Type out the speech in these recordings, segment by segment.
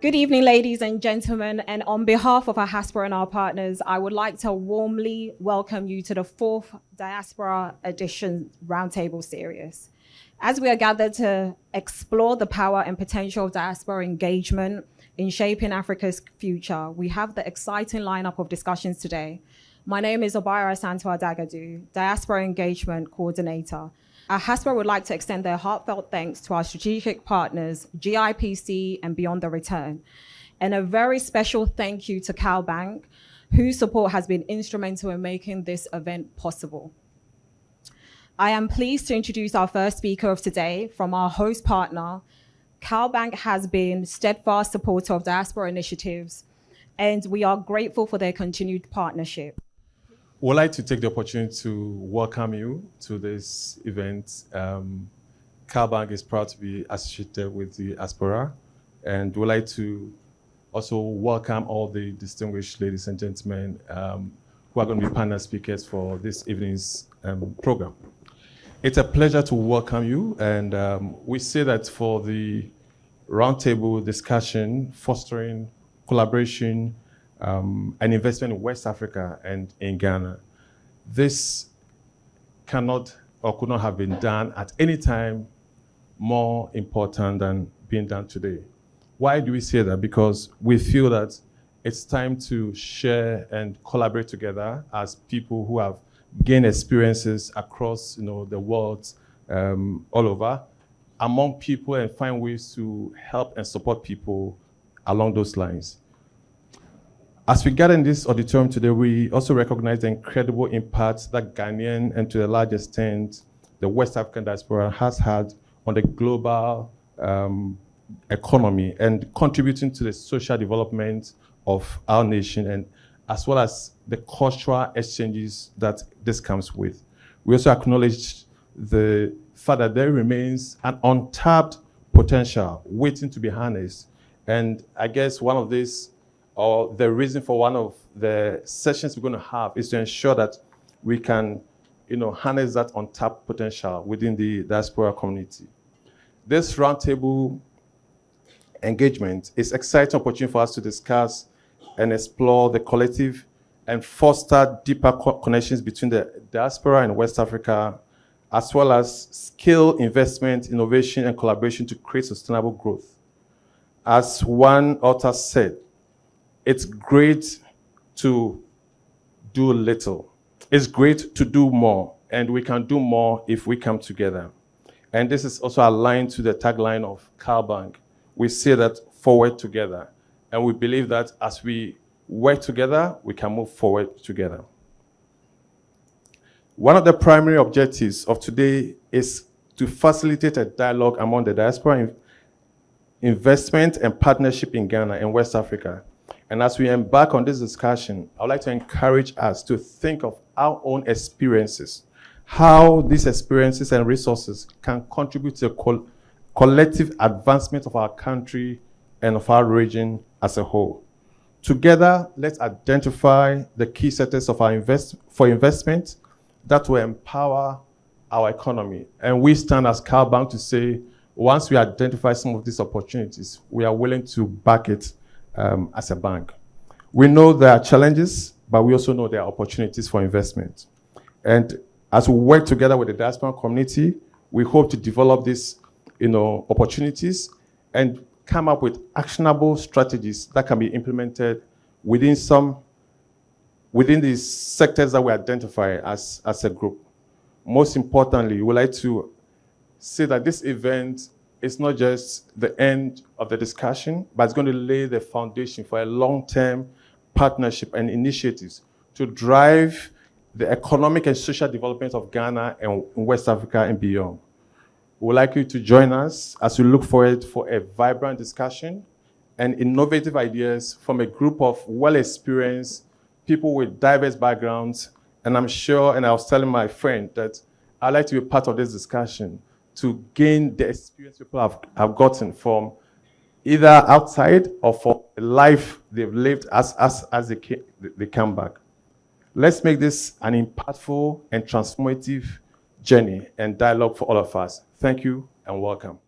Good evening, ladies and gentlemen, and on behalf of Ahaspora and our partners, I would like to warmly welcome you to the 4th Diaspora Edition Roundtable Series. As we are gathered to explore the power and potential of diaspora engagement in shaping Africa's future, we have the exciting lineup of discussions today. My name is Obayara Santua-Dagadu, Diaspora Engagement Coordinator. Ahaspora would like to extend their heartfelt thanks to our strategic partners, GIPC and Beyond the Return, and a very special thank you to CalBank, whose support has been instrumental in making this event possible. I am pleased to introduce our first speaker of today from our host partner. CalBank has been steadfast supporter of diaspora initiatives, and we are grateful for their continued partnership. We'd like to take the opportunity to welcome you to this event. CalBank is proud to be associated with the Diaspora, and we'd like to also welcome all the distinguished ladies and gentlemen who are going to be panel speakers for this evening's program. It's a pleasure to welcome you, and we say that for the roundtable discussion, fostering collaboration and investment in West Africa and in Ghana. This cannot or could not have been done at any time more important than being done today. Why do we say that? Because we feel that it's time to share and collaborate together as people who have gained experiences across the world, all over, among people, and find ways to help and support people along those lines. As we gather in this auditorium today, we also recognize the incredible impact that Ghanaian and to a large extent the West African diaspora has had on the global economy and contributing to the social development of our nation, and as well as the cultural exchanges that this comes with. We also acknowledge the fact that there remains an untapped potential waiting to be harnessed. And I guess one of these, or the reason for one of the sessions we're going to have, is to ensure that we can, harness that untapped potential within the diaspora community. This roundtable engagement is an exciting opportunity for us to discuss and explore the collective and foster deeper connections between the diaspora and West Africa, as well as skill investment, innovation, and collaboration to create sustainable growth. As one author said, it's great to do little. It's great to do more, and we can do more if we come together. And this is also aligned to the tagline of CalBank. We say that forward together, and we believe that as we work together, we can move forward together. One of the primary objectives of today is to facilitate a dialogue among the diaspora investment and partnership in Ghana and West Africa. And as we embark on this discussion, I would like to encourage us to think of our own experiences, how these experiences and resources can contribute to the collective advancement of our country and of our region as a whole. Together, let's identify the key sectors of our investment that will empower our economy. And we stand as CalBank to say, once we identify some of these opportunities, we are willing to back it as a bank. We know there are challenges, but we also know there are opportunities for investment. And as we work together with the diaspora community, we hope to develop these opportunities and come up with actionable strategies that can be implemented within these sectors that we identify as a group. Most importantly, we would like to say that this event is not just the end of the discussion, but it's going to lay the foundation for a long-term partnership and initiatives to drive the economic and social development of Ghana and West Africa and beyond. We would like you to join us as we look forward for a vibrant discussion and innovative ideas from a group of well-experienced people with diverse backgrounds. And I'm sure, and I was telling my friend that I'd like to be part of this discussion to gain the experience people have gotten from either outside or from the life they've lived as they come back. Let's make this an impactful and transformative journey and dialogue for all of us. Thank you and welcome.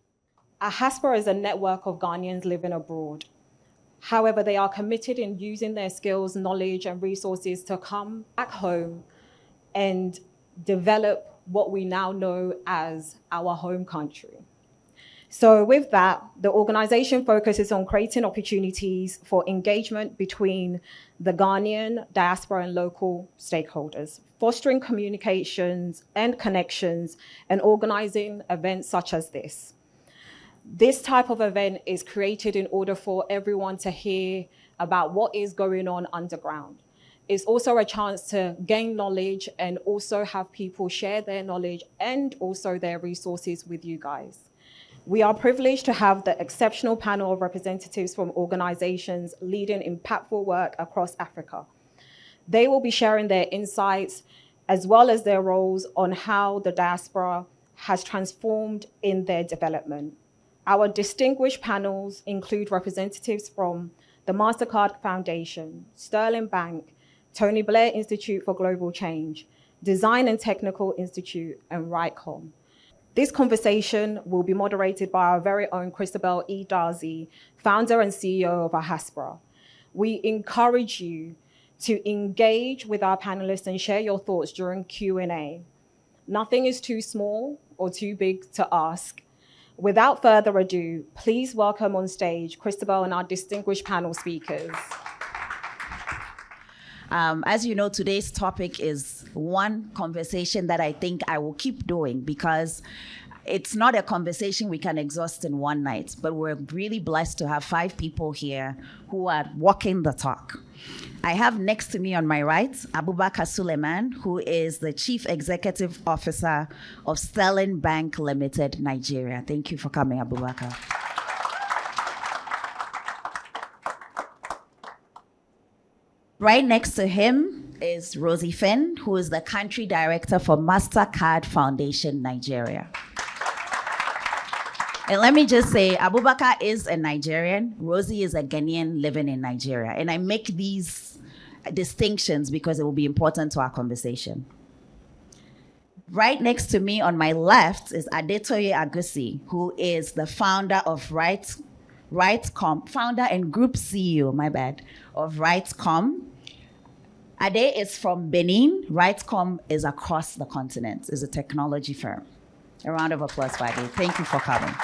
Ahaspora is a network of Ghanaians living abroad. However, they are committed in using their skills, knowledge, and resources to come back home and develop what we now know as our home country. So with that, the organization focuses on creating opportunities for engagement between the Ghanaian diaspora and local stakeholders, fostering communications and connections, and organizing events such as this. This type of event is created in order for everyone to hear about what is going on underground. It's also a chance to gain knowledge and also have people share their knowledge and also their resources with you guys. We are privileged to have the exceptional panel of representatives from organizations leading impactful work across Africa. They will be sharing their insights as well as their roles on how the diaspora has transformed in their development. Our distinguished panels include representatives from the MasterCard Foundation, Sterling Bank, Tony Blair Institute for Global Change, Design and Technical Institute, and RightCom. This conversation will be moderated by our very own Christabel E. Darzi, founder and CEO of Ahaspora. We encourage you to engage with our panelists and share your thoughts during Q&A. Nothing is too small or too big to ask. Without further ado, please welcome on stage Christabel and our distinguished panel speakers. As you know, today's topic is one conversation that I think I will keep doing because it's not a conversation we can exhaust in one night, but we're really blessed to have 5 people here who are walking the talk. I have next to me on my right, Abubakar Suleiman, who is the Chief Executive Officer of Sterling Bank Limited, Nigeria. Thank you for coming, Abubakar. Right next to him is Rosie Finn, who is the Country Director for MasterCard Foundation, Nigeria. And let me just say, Abubakar is a Nigerian, Rosie is a Ghanaian living in Nigeria. And I make these distinctions because it will be important to our conversation. Right next to me on my left is Adetoye Agusi, who is the founder of RightCom, founder and group CEO, of RightCom. Ade is from Benin. RightCom is across the continent, is a technology firm. A round of applause for Ade. Thank you for coming.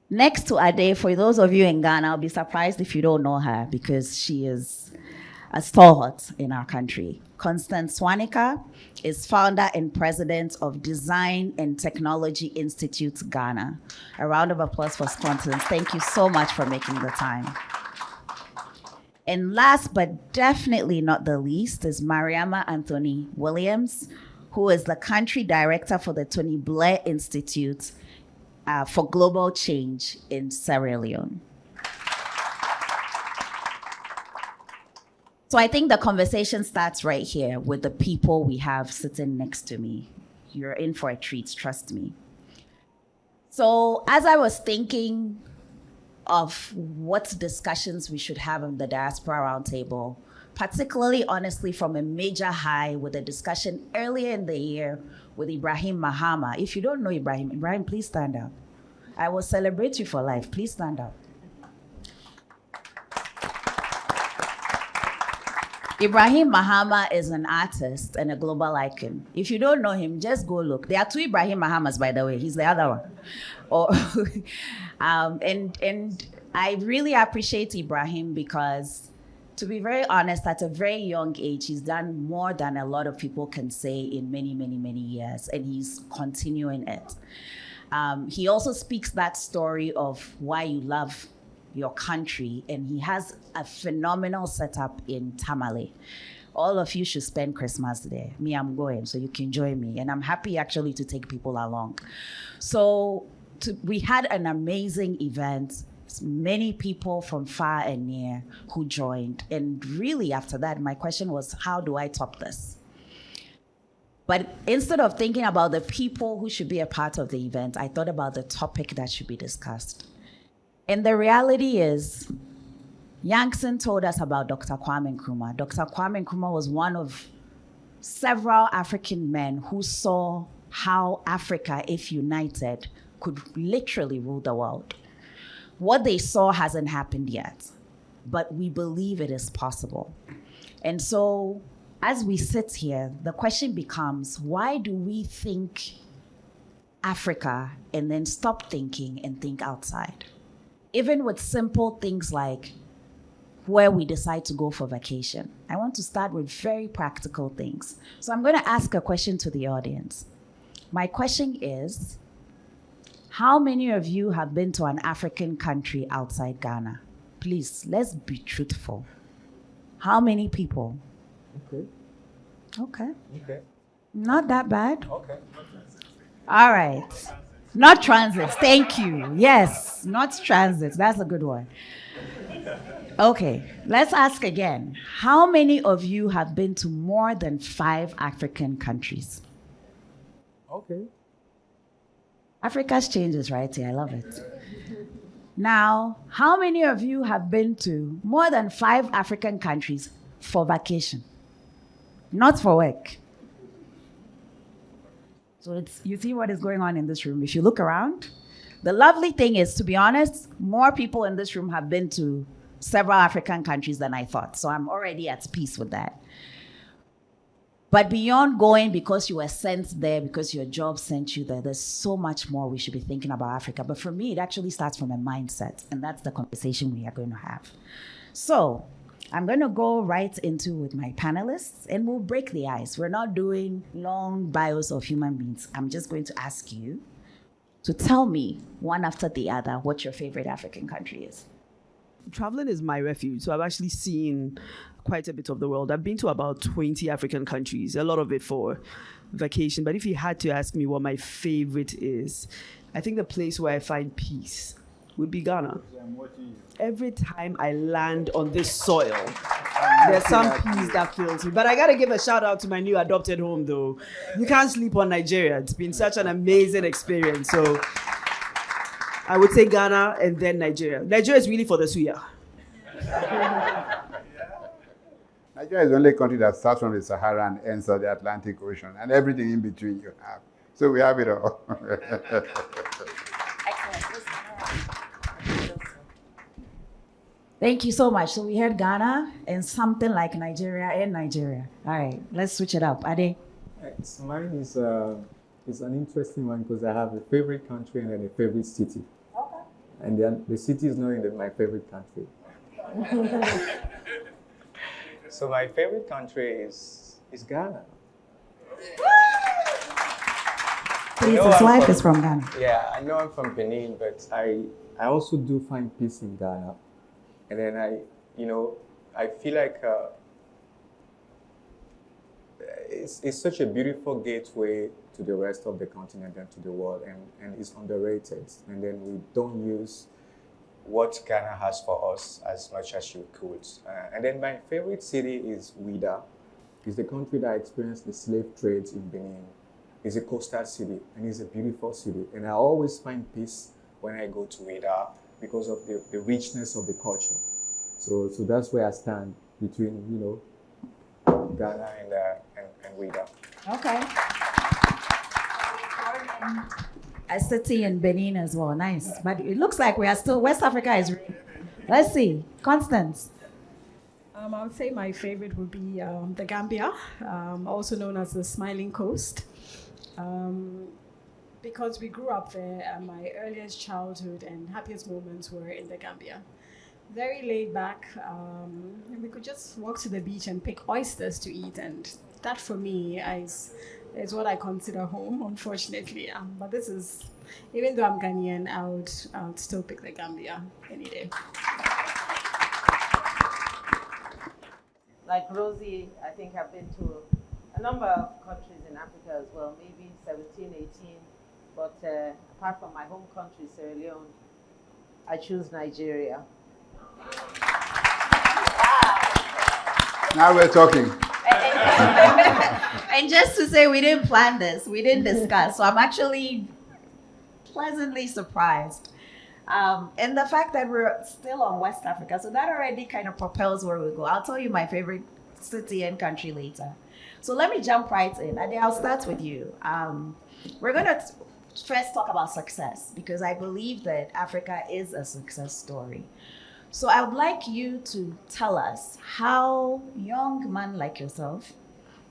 Next to Ade, for those of you in Ghana, I'll be surprised if you don't know her because she is a stalwart in our country. Constance Swanika is founder and president of Design and Technology Institute Ghana. A round of applause for Constance. Thank you so much for making the time. And last but definitely not the least is Mariama Anthony Williams, who is the country director for the Tony Blair Institute for Global Change in Sierra Leone. So I think the conversation starts right here with the people we have sitting next to me. You're in for a treat, trust me. So as I was thinking of what discussions we should have on the Diaspora Roundtable, particularly honestly from a major high with a discussion earlier in the year with Ibrahim Mahama. If you don't know Ibrahim, please stand up. I will celebrate you for life. Please stand up. Ibrahim Mahama is an artist and a global icon. If you don't know him, just go look. There are 2 Ibrahim Mahamas, by the way. He's the other one. And I really appreciate Ibrahim because, to be very honest, at a very young age, he's done more than a lot of people can say in many, many, many years, and he's continuing it. He also speaks that story of why you love your country, and he has a phenomenal setup in Tamale. All of you should spend Christmas there. Me, I'm going, so you can join me, and I'm happy actually to take people along. So we had an amazing event. Many people from far and near who joined, and really after that, my question was, how do I top this? But instead of thinking about the people who should be a part of the event, I thought about the topic that should be discussed. And the reality is, Yankson told us about Dr. Kwame Nkrumah. Dr. Kwame Nkrumah was one of several African men who saw how Africa, if united, could literally rule the world. what they saw hasn't happened yet, but we believe it is possible. And so as we sit here, the question becomes, why do we think Africa and then stop thinking and think outside? Even with simple things like where we decide to go for vacation. I want to start with very practical things. So I'm going to ask a question to the audience. My question is, how many of you have been to an African country outside Ghana? Please, let's be truthful. How many people? Okay. Not that bad. Okay. All right. Not transit. Thank you. Yes, not transit. That's a good one. Okay, let's ask again. How many of you have been to more than 5 African countries? Okay. Africa's changes right here. I love it. Now, how many of you have been to more than 5 African countries for vacation? Not for work. So you see what is going on in this room. If you look around, the lovely thing is, to be honest, more people in this room have been to several African countries than I thought. So I'm already at peace with that. But beyond going because you were sent there, because your job sent you there, there's so much more we should be thinking about Africa. But for me, it actually starts from a mindset. And that's the conversation we are going to have. So I'm going to go right into with my panelists and we'll break the ice. We're not doing long bios of human beings. I'm just going to ask you to tell me one after the other what your favorite African country is. Traveling is my refuge. So I've actually seen quite a bit of the world. I've been to about 20 African countries, a lot of it for vacation. But if you had to ask me what my favorite is, I think the place where I find peace would be Ghana. Every time I land on this soil, there's some peace that fills me. But I got to give a shout out to my new adopted home, though. You can't sleep on Nigeria. It's been such an amazing experience. So I would say Ghana and then Nigeria. Nigeria is really for the suya. Nigeria is the only country that starts from the Sahara and ends at the Atlantic Ocean, and everything in between you have. So we have it all. Thank you so much. So we heard Ghana and something like Nigeria and Nigeria. All right, let's switch it up. Ade? So mine is an interesting one because I have a favorite country and then a favorite city. Okay. And then the city is not in my favorite country. So my favorite country is Ghana. Please, his wife is from Ghana. Yeah, I know I'm from Benin, but I also do find peace in Ghana. And then I feel like it's such a beautiful gateway to the rest of the continent and to the world, and it's underrated. And then we don't use what Ghana has for us as much as you could. And then my favorite city is Ouidah. It's the country that experienced the slave trades in Benin. It's a coastal city, and it's a beautiful city. And I always find peace when I go to Ouidah because of the richness of the culture. So that's where I stand between, Ghana and Ouidah. Okay. A city in Benin as well. Nice. But it looks like we are still, West Africa is, let's see. Constance. I would say my favorite would be the Gambia, also known as the Smiling Coast. Because we grew up there, and my earliest childhood and happiest moments were in the Gambia. Very laid back, and we could just walk to the beach and pick oysters to eat, and that for me is what I consider home, unfortunately. But this is, even though I'm Ghanaian, I would still pick the Gambia any day. Like Rosie, I think I've been to a number of countries in Africa as well, maybe 17, 18. But apart from my home country, Sierra Leone, I choose Nigeria. Now we're talking. And just to say, we didn't plan this. We didn't discuss. So I'm actually pleasantly surprised. And the fact that we're still on West Africa, so that already kind of propels where we go. I'll tell you my favorite city and country later. So let me jump right in. Ade, I'll start with you. We're going to first talk about success, because I believe that Africa is a success story. So I would like you to tell us how young man like yourself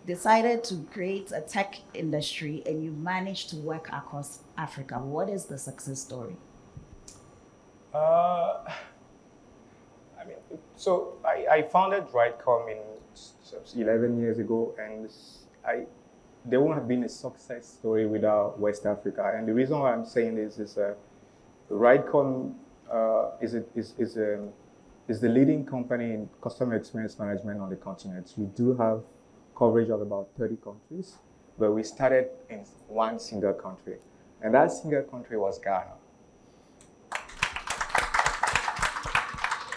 decided to create a tech industry and you managed to work across Africa. What is the success story? I founded Rightcom 11 years ago, and there won't have been a success story without West Africa. And the reason why I'm saying this is Rightcom is the leading company in customer experience management on the continent. We do have coverage of about 30 countries, but we started in one single country, and that single country was Ghana.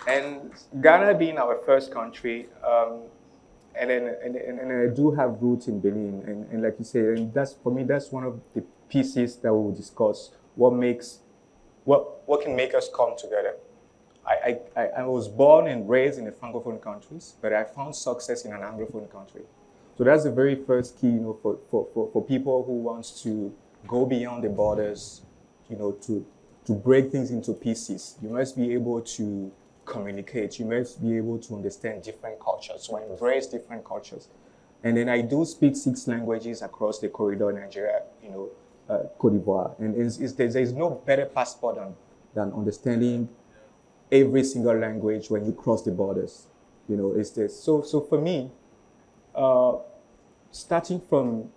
And Ghana being our first country, and I do have roots in Benin, and like you say, and that's for me, that's one of the pieces that we will discuss. What can make us come together? I was born and raised in the Francophone countries, but I found success in an Anglophone country. So that's the very first key, for people who want to go beyond the borders, to break things into pieces. You must be able to communicate. You must be able to understand different cultures, to embrace different cultures. And then I do speak 6 languages across the corridor, Nigeria, Cote d'Ivoire. And there's no better passport than understanding every single language when you cross the borders. It's this. So for me, starting from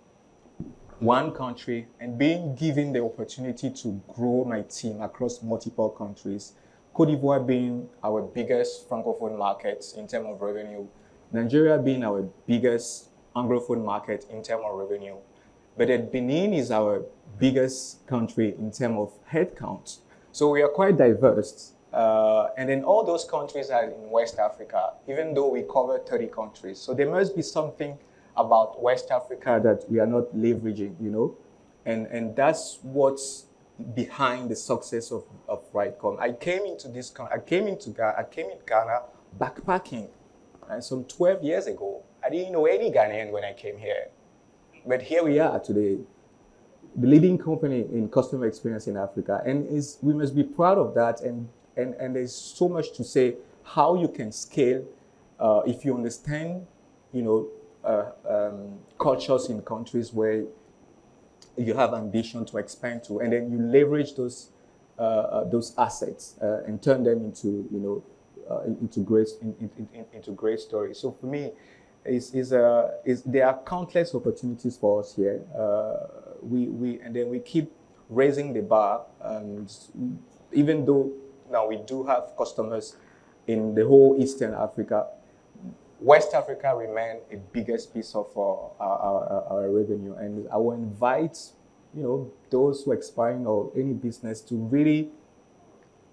one country and being given the opportunity to grow my team across multiple countries, Cote d'Ivoire being our biggest Francophone market in terms of revenue, Nigeria being our biggest Anglophone market in terms of revenue, but then Benin is our biggest country in terms of headcount. So we are quite diverse. And then all those countries are in West Africa, even though we cover 30 countries. So there must be something about West Africa that we are not leveraging, and that's what's behind the success of Rightcom. I came in Ghana backpacking, and some 12 years ago, I didn't know any Ghanaian when I came here. But here we are today, the leading company in customer experience in Africa, and we must be proud of that. And there's so much to say how you can scale if you understand, cultures in countries where you have ambition to expand to, and then you leverage those assets and turn them into great stories. So for me, there are countless opportunities for us here. We keep raising the bar, and even though now we do have customers in the whole Eastern Africa, West Africa remains the biggest piece of our revenue, and I will invite, those who are aspiring or any business to really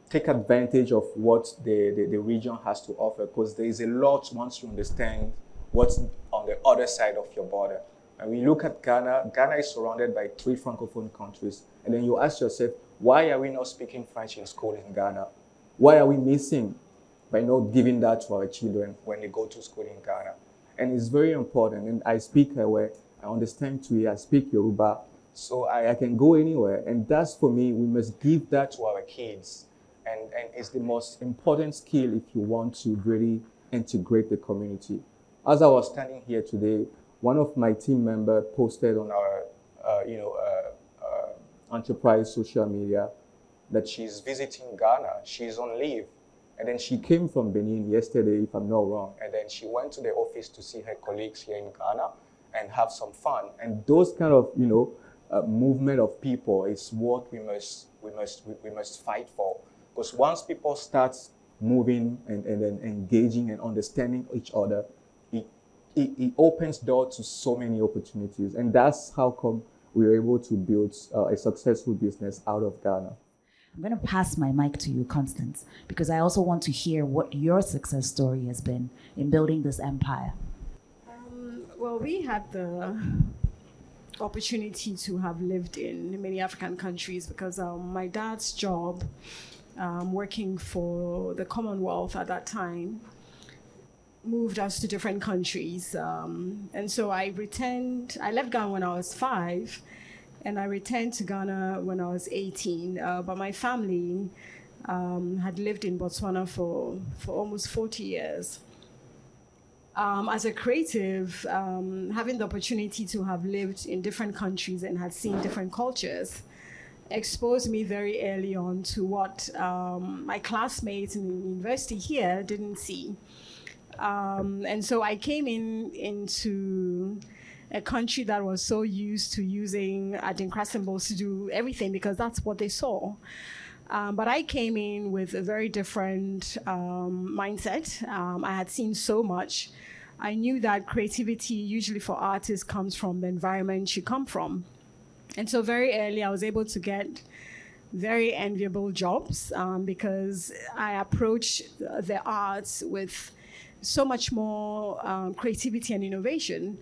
take advantage of what the region has to offer, because there is a lot once you understand what's on the other side of your border. And we look at Ghana. Ghana is surrounded by 3 Francophone countries, and then you ask yourself, why are we not speaking French in school in Ghana? Why are we missing by not giving that to our children when they go to school in Ghana? And it's very important. And I speak Ewe, I understand Twi, I speak Yoruba, so I can go anywhere. And that's, for me, we must give that to our kids. And it's the most important skill if you want to really integrate the community. As I was standing here today, one of my team members posted on our enterprise social media that she's visiting Ghana. She's on leave. And then she came from Benin yesterday, if I'm not wrong. And then she went to the office to see her colleagues here in Ghana and have some fun. And those kind of, movement of people is what we must fight for. Because once people start moving and then engaging and understanding each other, it opens doors to so many opportunities. And that's how come we were able to build a successful business out of Ghana. I'm going to pass my mic to you, Constance, because I also want to hear what your success story has been in building this empire. Well, we had the opportunity to have lived in many African countries because my dad's job, working for the Commonwealth at that time, moved us to different countries. And so I left Ghana when I was 5. and I returned to Ghana when I was 18. But my family had lived in Botswana for almost 40 years. As a creative, having the opportunity to have lived in different countries and had seen different cultures exposed me very early on to what my classmates in the university here didn't see. And so I came into a country that was so used to using adinkra symbols to do everything because that's what they saw. But I came in with a very different mindset. I had seen so much. I knew that creativity, usually for artists, comes from the environment you come from. And so very early, I was able to get very enviable jobs because I approached the arts with so much more creativity and innovation.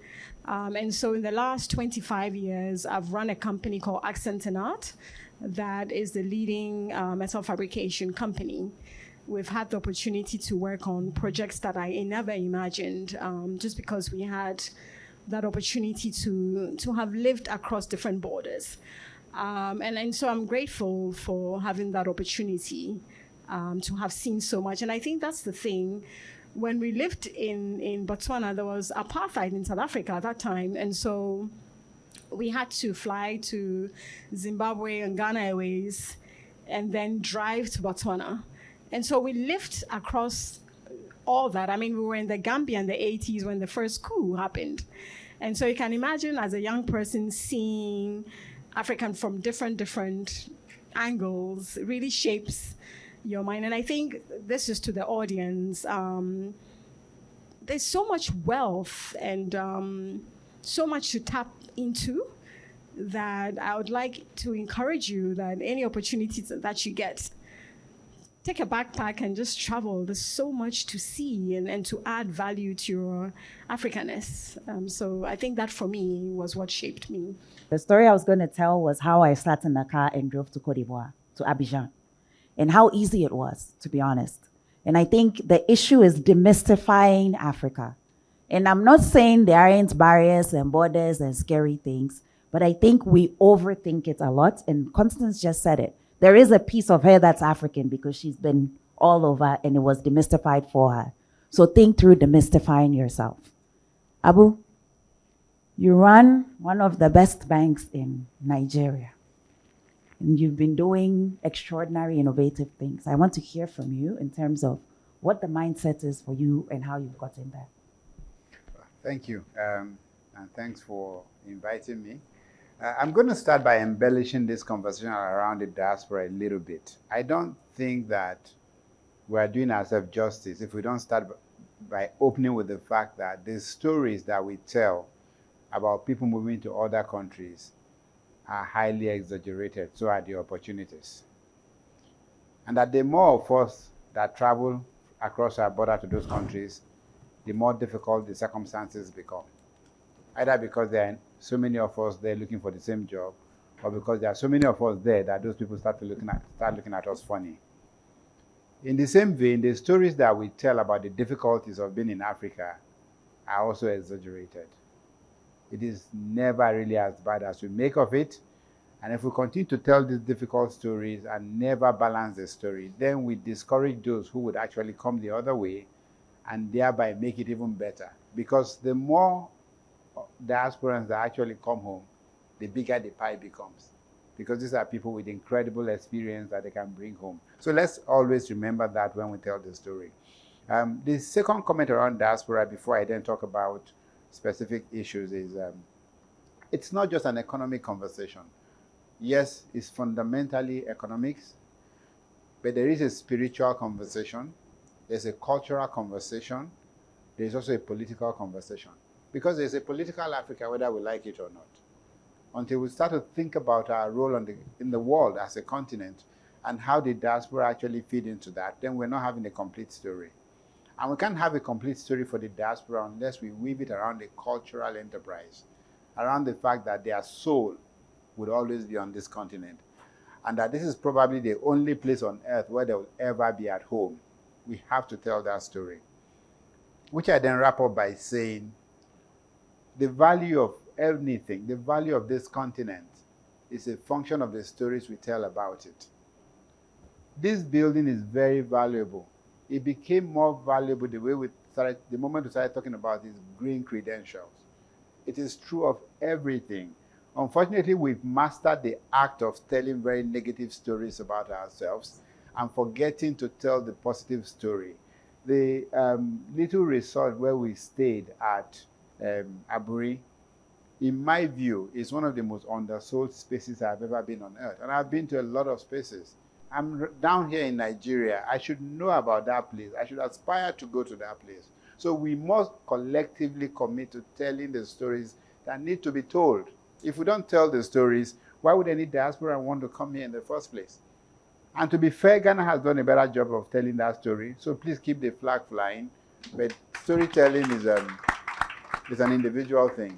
And so in the last 25 years, I've run a company called Accent and Art that is the leading metal fabrication company. We've had the opportunity to work on projects that I never imagined just because we had that opportunity to have lived across different borders. And so I'm grateful for having that opportunity to have seen so much. And I think that's the thing. When we lived in Botswana, there was apartheid in South Africa at that time. And so we had to fly to Zimbabwe and Ghana Airways and then drive to Botswana. And so we lived across all that. I mean, we were in the Gambia in the 80s when the first coup happened. And so you can imagine as a young person seeing African from different angles really shapes your mind. And I think this is to the audience. There's so much wealth and so much to tap into that I would like to encourage you that any opportunities that you get, take a backpack and just travel. There's so much to see and to add value to your Africanness. So I think that for me was what shaped me. The story I was going to tell was how I sat in the car and drove to Cote d'Ivoire, to Abidjan, and how easy it was, to be honest. And I think the issue is demystifying Africa. And I'm not saying there aren't barriers and borders and scary things, but I think we overthink it a lot. And Constance just said it. There is a piece of her that's African because she's been all over and it was demystified for her. So think through demystifying yourself. Abu, you run one of the best banks in Nigeria. And you've been doing extraordinary, innovative things. I want to hear from you in terms of what the mindset is for you and how you've gotten there. Thank you, and thanks for inviting me. I'm going to start by embellishing this conversation around the diaspora a little bit. I don't think that we're doing ourselves justice if we don't start by opening with the fact that the stories that we tell about people moving to other countries are highly exaggerated, so are the opportunities. And that the more of us that travel across our border to those countries, the more difficult the circumstances become. Either because there are so many of us there looking for the same job, or because there are so many of us there that those people start looking at us funny. In the same vein, the stories that we tell about the difficulties of being in Africa are also exaggerated. It is never really as bad as we make of it. And if we continue to tell these difficult stories and never balance the story, then we discourage those who would actually come the other way and thereby make it even better. Because the more diasporans that actually come home, the bigger the pie becomes. Because these are people with incredible experience that they can bring home. So let's always remember that when we tell the story. The second comment around diaspora, before I then talk about specific issues, is it's not just an economic conversation. Yes, it's fundamentally economics, but there is a spiritual conversation, there's a cultural conversation, there's also a political conversation. Because there's a political Africa, whether we like it or not. Until we start to think about our role in the world as a continent and how the diaspora actually fit into that, then we're not having a complete story. And we can't have a complete story for the diaspora unless we weave it around a cultural enterprise, around the fact that their soul would always be on this continent, and that this is probably the only place on earth where they will ever be at home. We have to tell that story. Which I then wrap up by saying, the value of anything, the value of this continent is a function of the stories we tell about it. This building is very valuable. It became more valuable the moment we started talking about these green credentials. It is true of everything. Unfortunately, we've mastered the act of telling very negative stories about ourselves and forgetting to tell the positive story. The little resort where we stayed at Aburi, in my view, is one of the most undersold spaces I've ever been on earth. And I've been to a lot of spaces. I'm down here in Nigeria. I should know about that place. I should aspire to go to that place. So we must collectively commit to telling the stories that need to be told. If we don't tell the stories, why would any diaspora want to come here in the first place? And to be fair, Ghana has done a better job of telling that story. So please keep the flag flying. But storytelling is an individual thing.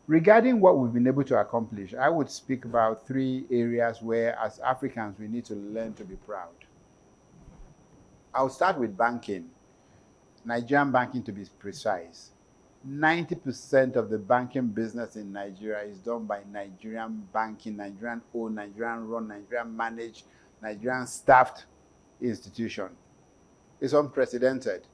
Regarding what we've been able to accomplish, I would speak about 3 areas where, as Africans, we need to learn to be proud. I'll start with banking. Nigerian banking, to be precise. 90% of the banking business in Nigeria is done by Nigerian banking, Nigerian owned, Nigerian run, Nigerian managed, Nigerian staffed institution. It's unprecedented.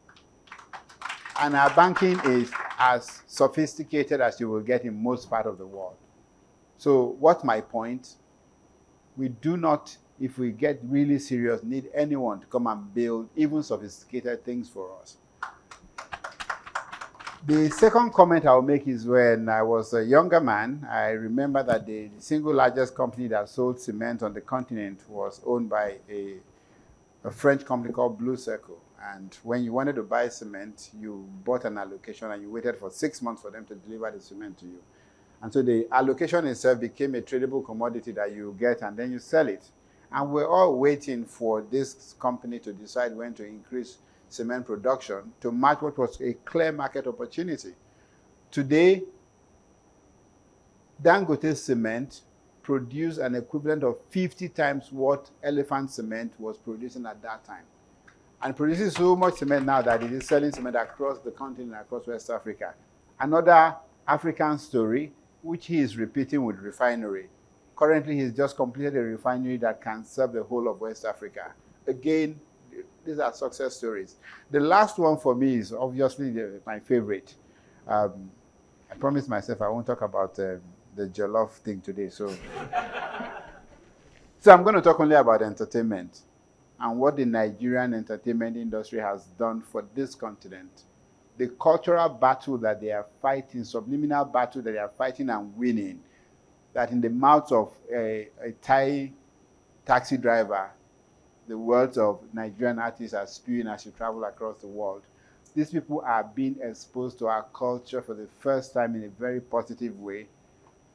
And our banking is as sophisticated as you will get in most part of the world. So what's my point? We do not, if we get really serious, need anyone to come and build even sophisticated things for us. The second comment I'll make is when I was a younger man, I remember that the single largest company that sold cement on the continent was owned by a French company called Blue Circle. And when you wanted to buy cement, you bought an allocation and you waited for 6 months for them to deliver the cement to you. And so the allocation itself became a tradable commodity that you get and then you sell it. And we're all waiting for this company to decide when to increase cement production to match what was a clear market opportunity. Today, Dangote cement produced an equivalent of 50 times what Elephant cement was producing at that time. And produces so much cement now that it is selling cement across the continent, across West Africa. Another African story, which he is repeating with refinery. Currently, he's just completed a refinery that can serve the whole of West Africa. Again, these are success stories. The last one for me is obviously my favorite. I promised myself I won't talk about the jollof thing today. So I'm going to talk only about entertainment and what the Nigerian entertainment industry has done for this continent. The cultural battle that they are fighting, subliminal battle that they are fighting and winning, that in the mouth of a Thai taxi driver, the words of Nigerian artists are spewing as you travel across the world. These people are being exposed to our culture for the first time in a very positive way.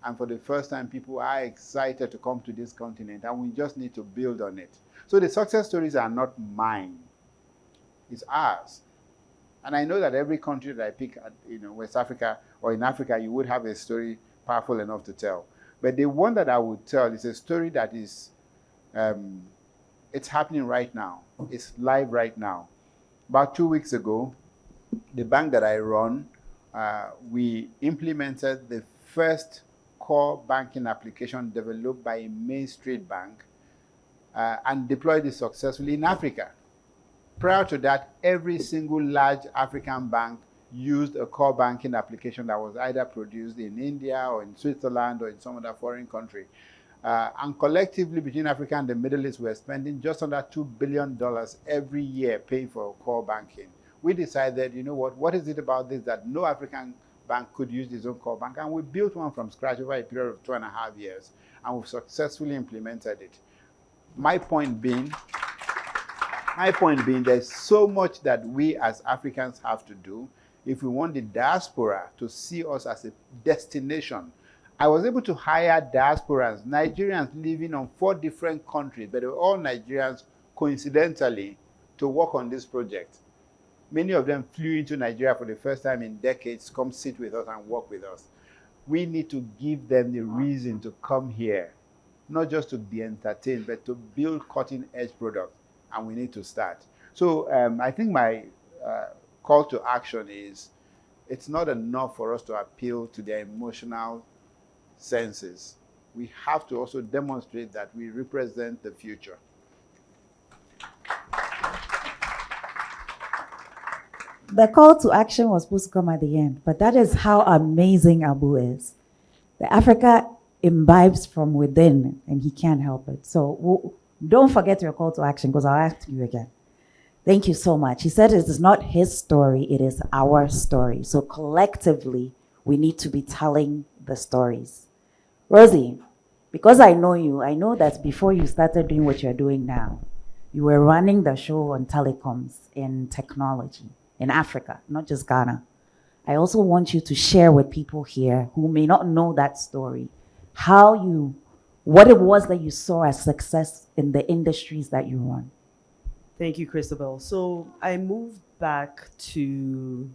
And for the first time, people are excited to come to this continent, and we just need to build on it. So the success stories are not mine. It's ours. And I know that every country that I pick, West Africa or in Africa, you would have a story powerful enough to tell. But the one that I would tell is a story that is, it's happening right now. It's live right now. About 2 weeks ago, the bank that I run, we implemented the first core banking application developed by a Main Street bank and deployed it successfully in Africa. Prior to that, every single large African bank used a core banking application that was either produced in India or in Switzerland or in some other foreign country. And collectively, between Africa and the Middle East, we're spending just under $2 billion every year paying for core banking. We decided, you know what is it about this that no African bank could use its own core bank? And we built one from scratch over a period of 2.5 years, and we've successfully implemented it. My point being, there's so much that we as Africans have to do if we want the diaspora to see us as a destination. I was able to hire diasporans, Nigerians living on 4 different countries, but they were all Nigerians coincidentally, to work on this project. Many of them flew into Nigeria for the first time in decades, come sit with us and work with us. We need to give them the reason to come here, not just to be entertained, but to build cutting-edge products, and we need to start. So I think my call to action is, it's not enough for us to appeal to their emotional senses. we have to also demonstrate that we represent the future. The call to action was supposed to come at the end, but that is how amazing Abu is. The Africa imbibes from within, and he can't help it. So don't forget your call to action, because I'll ask you again. Thank you so much. He said it is not his story, it is our story. So collectively, we need to be telling the stories. Rosie, because I know you, I know that before you started doing what you're doing now, you were running the show on telecoms in technology in Africa, not just Ghana. I also want you to share with people here who may not know that story, what it was that you saw as success in the industries that you run. Thank you, Christabel. So I moved back to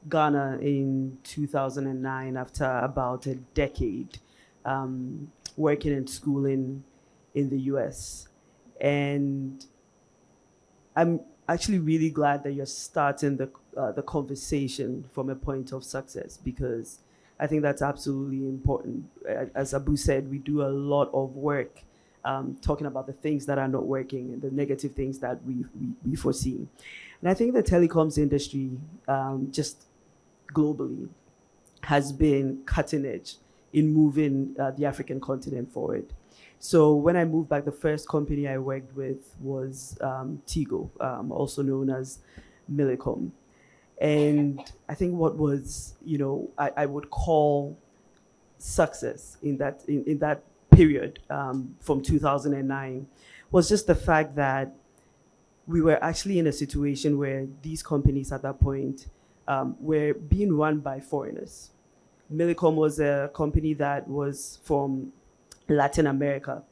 Ghana in 2009 after about a decade working and schooling in the US. And I'm actually really glad that you're starting the conversation from a point of success, because I think that's absolutely important. As Abu said, we do a lot of work talking about the things that are not working and the negative things that we foresee. And I think the telecoms industry, just globally, has been cutting edge in moving the African continent forward. So when I moved back, the first company I worked with was Tigo, also known as Millicom. And I think what was, I would call success in that period from 2009 was just the fact that we were actually in a situation where these companies at that point were being run by foreigners. Millicom was a company that was from Latin America.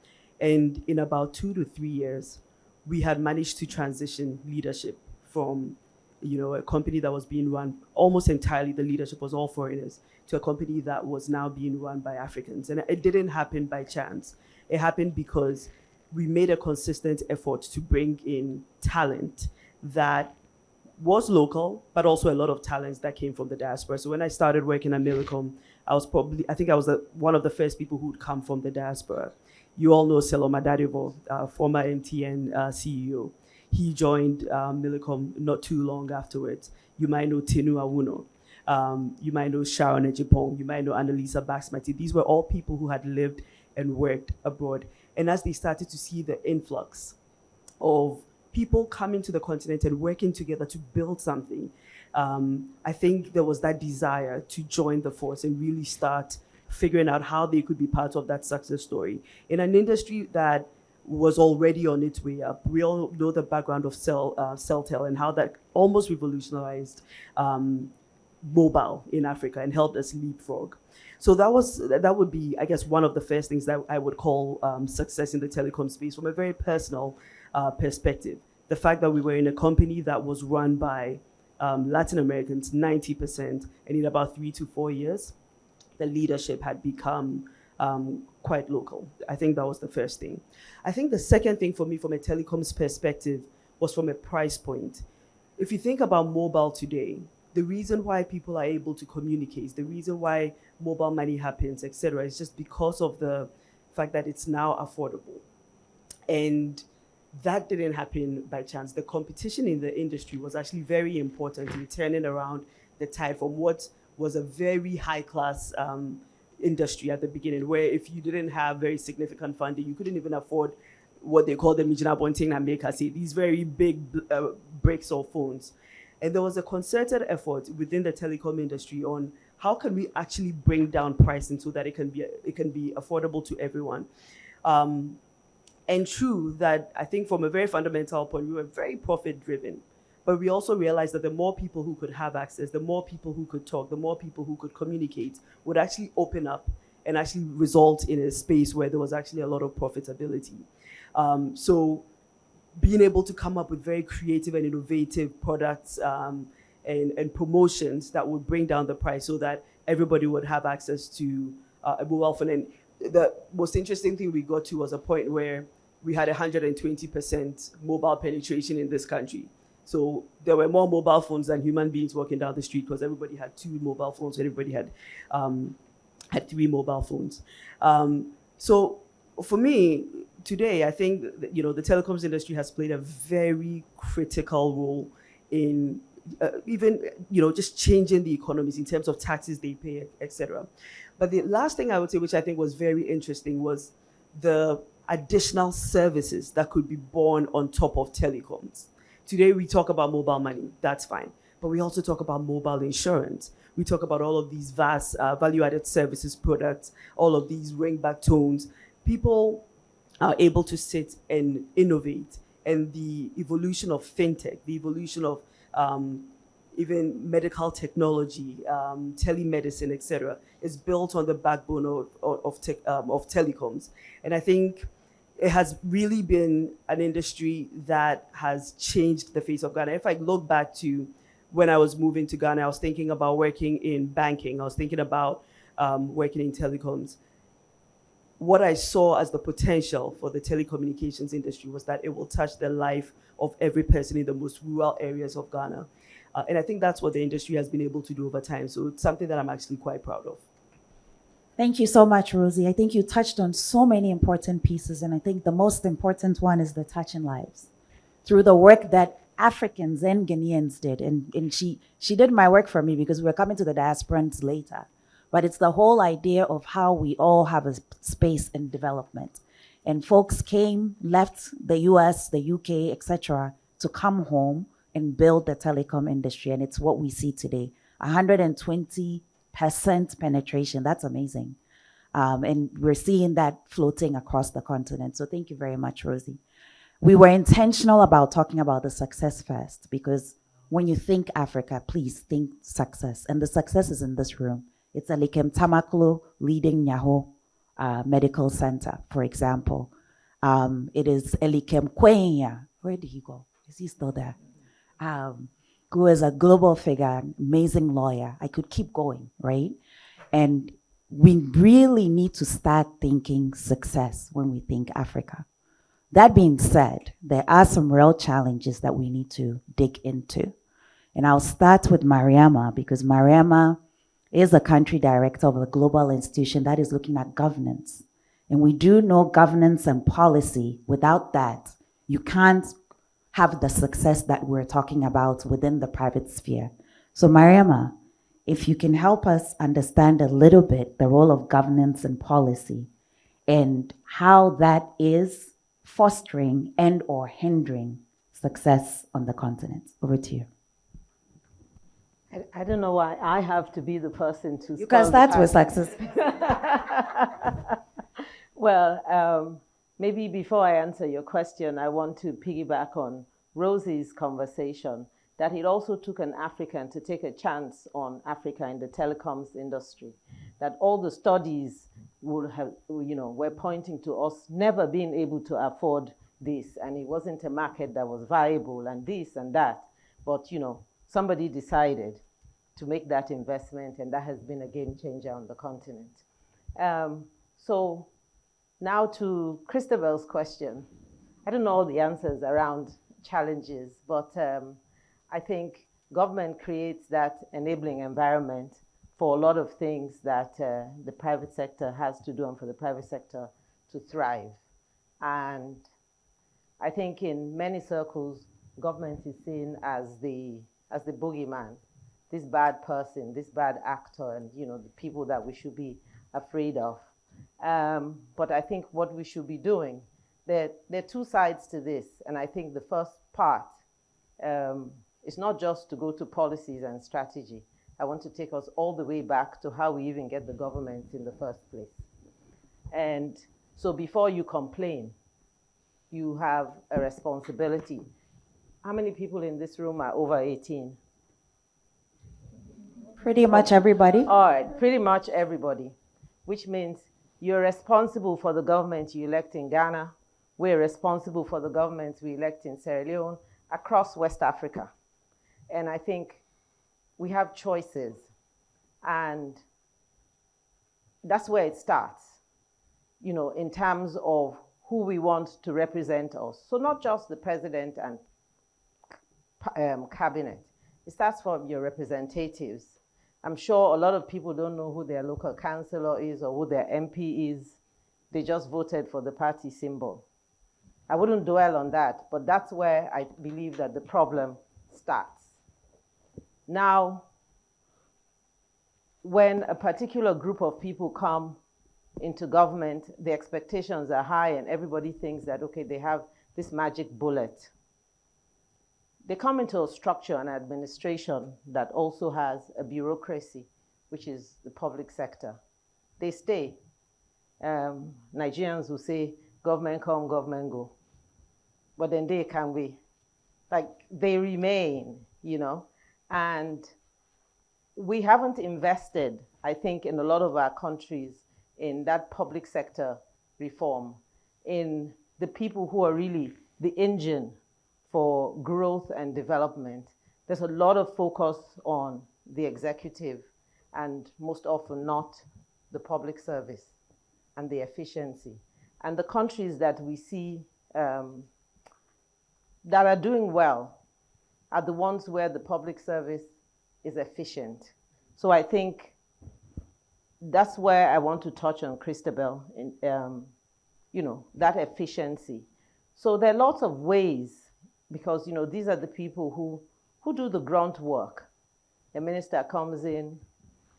And in about 2 to 3 years, we had managed to transition leadership from a company that was being run almost entirely, the leadership was all foreigners, to a company that was now being run by Africans. And it didn't happen by chance. It happened because we made a consistent effort to bring in talent that was local, but also a lot of talents that came from the diaspora. So when I started working at Millicom, I was one of the first people who'd come from the diaspora. You all know Seloma Dadivo, former MTN CEO. He joined Millicom not too long afterwards. You might know Tinu Awuno. You might know Sharon Ejipong. You might know Annalisa Basmati. These were all people who had lived and worked abroad. And as they started to see the influx of people coming to the continent and working together to build something, I think there was that desire to join the force and really start figuring out how they could be part of that success story. In an industry that was already on its way up. We all know the background of Celtel and how that almost revolutionized mobile in Africa and helped us leapfrog. So that would be, I guess, one of the first things that I would call success in the telecom space from a very personal perspective. The fact that we were in a company that was run by Latin Americans, 90%, and in about 3 to 4 years, the leadership had become quite local. I think that was the first thing. I think the second thing for me from a telecoms perspective was from a price point. If you think about mobile today, the reason why people are able to communicate, the reason why mobile money happens, etc., is just because of the fact that it's now affordable. And that didn't happen by chance. The competition in the industry was actually very important in turning around the tide from what was a very high-class industry at the beginning, where if you didn't have very significant funding, you couldn't even afford what they call the Mijina Bonting and make us say these very big bricks or phones. And there was a concerted effort within the telecom industry on how can we actually bring down pricing so that it can be affordable to everyone. And true that I think from a very fundamental point, we were very profit driven. But we also realized that the more people who could have access, the more people who could talk, the more people who could communicate would actually open up and actually result in a space where there was actually a lot of profitability. So being able to come up with very creative and innovative products and promotions that would bring down the price so that everybody would have access to a mobile phone. And the most interesting thing we got to was a point where we had 120% mobile penetration in this country. So there were more mobile phones than human beings walking down the street because everybody had 2 mobile phones. Everybody had 3 mobile phones. So for me, today, I think that, the telecoms industry has played a very critical role in even, just changing the economies in terms of taxes they pay, etc. But the last thing I would say, which I think was very interesting, was the additional services that could be born on top of telecoms. Today, we talk about mobile money. That's fine. But we also talk about mobile insurance. We talk about all of these vast value-added services products, all of these ring-back tones. People are able to sit and innovate. And the evolution of fintech, the evolution of even medical technology, telemedicine, etc., is built on the backbone of telecoms. And I think it has really been an industry that has changed the face of Ghana. If I look back to when I was moving to Ghana, I was thinking about working in banking. I was thinking about working in telecoms. What I saw as the potential for the telecommunications industry was that it will touch the life of every person in the most rural areas of Ghana. And I think that's what the industry has been able to do over time. So it's something that I'm actually quite proud of. Thank you so much, Rosie. I think you touched on so many important pieces, and I think the most important one is the touching lives. Through the work that Africans and Ghanaians did, and she did my work for me because we're coming to the diasporans later, but it's the whole idea of how we all have a space in development. And folks came, left the US, the UK, etc., to come home and build the telecom industry, and it's what we see today. 120% penetration. That's amazing. And we're seeing that floating across the continent. So thank you very much, Rosie. We were intentional about talking about the success first, because when you think Africa, please think success. And the success is in this room. It's Elikem Tamaklo leading Nyaho Medical Center, for example. It is Elikem Kwenya. Where did he go? Is he still there? Who is a global figure, amazing lawyer. I could keep going, right? And we really need to start thinking success when we think Africa. That being said, there are some real challenges that we need to dig into. And I'll start with Mariama, because Mariama is the country director of a global institution that is looking at governance. And we do know governance and policy. Without that, you can't have the success that we're talking about within the private sphere. So Mariama, if you can help us understand a little bit the role of governance and policy and how that is fostering and or hindering success on the continent. Over to you. I don't know why I have to be the person to You can start with success. Well, maybe before I answer your question, I want to piggyback on Rosie's conversation, that it also took an African to take a chance on Africa in the telecoms industry, that all the studies would have, were pointing to us never being able to afford this, and it wasn't a market that was viable and this and that. But, somebody decided to make that investment, and that has been a game changer on the continent. So now to Christabel's question. I don't know all the answers around challenges, but I think government creates that enabling environment for a lot of things that the private sector has to do and for the private sector to thrive. And I think in many circles, government is seen as the boogeyman, this bad person, this bad actor, and the people that we should be afraid of. But I think what we should be doing, there are two sides to this, and I think the first part is not just to go to policies and strategy. I want to take us all the way back to how we even get the government in the first place. And so before you complain, you have a responsibility. How many people in this room are over 18? Pretty much everybody. All right, pretty much everybody, which means you're responsible for the government you elect in Ghana. We're responsible for the government we elect in Sierra Leone, across West Africa. And I think we have choices, and that's where it starts, in terms of who we want to represent us. So not just the president and cabinet. It starts from your representatives. I'm sure a lot of people don't know who their local councillor is or who their MP is. they just voted for the party symbol. I wouldn't dwell on that, but that's where I believe that the problem starts. Now, when a particular group of people come into government, the expectations are high and everybody thinks that, okay, they have this magic bullet. They come into a structure and administration that also has a bureaucracy, which is the public sector. They stay. Nigerians will say, government come, government go. But then they can be. Like, they remain, you know. And we haven't invested, I think, in a lot of our countries in that public sector reform, in the people who are really the engine for growth and development. There's a lot of focus on the executive and most often not the public service and the efficiency. And the countries that we see that are doing well are the ones where the public service is efficient. So I think that's where I want to touch on, Christabel, in, you know, that efficiency. So there are lots of ways, because, you know, these are the people who do the grunt work. The minister comes in,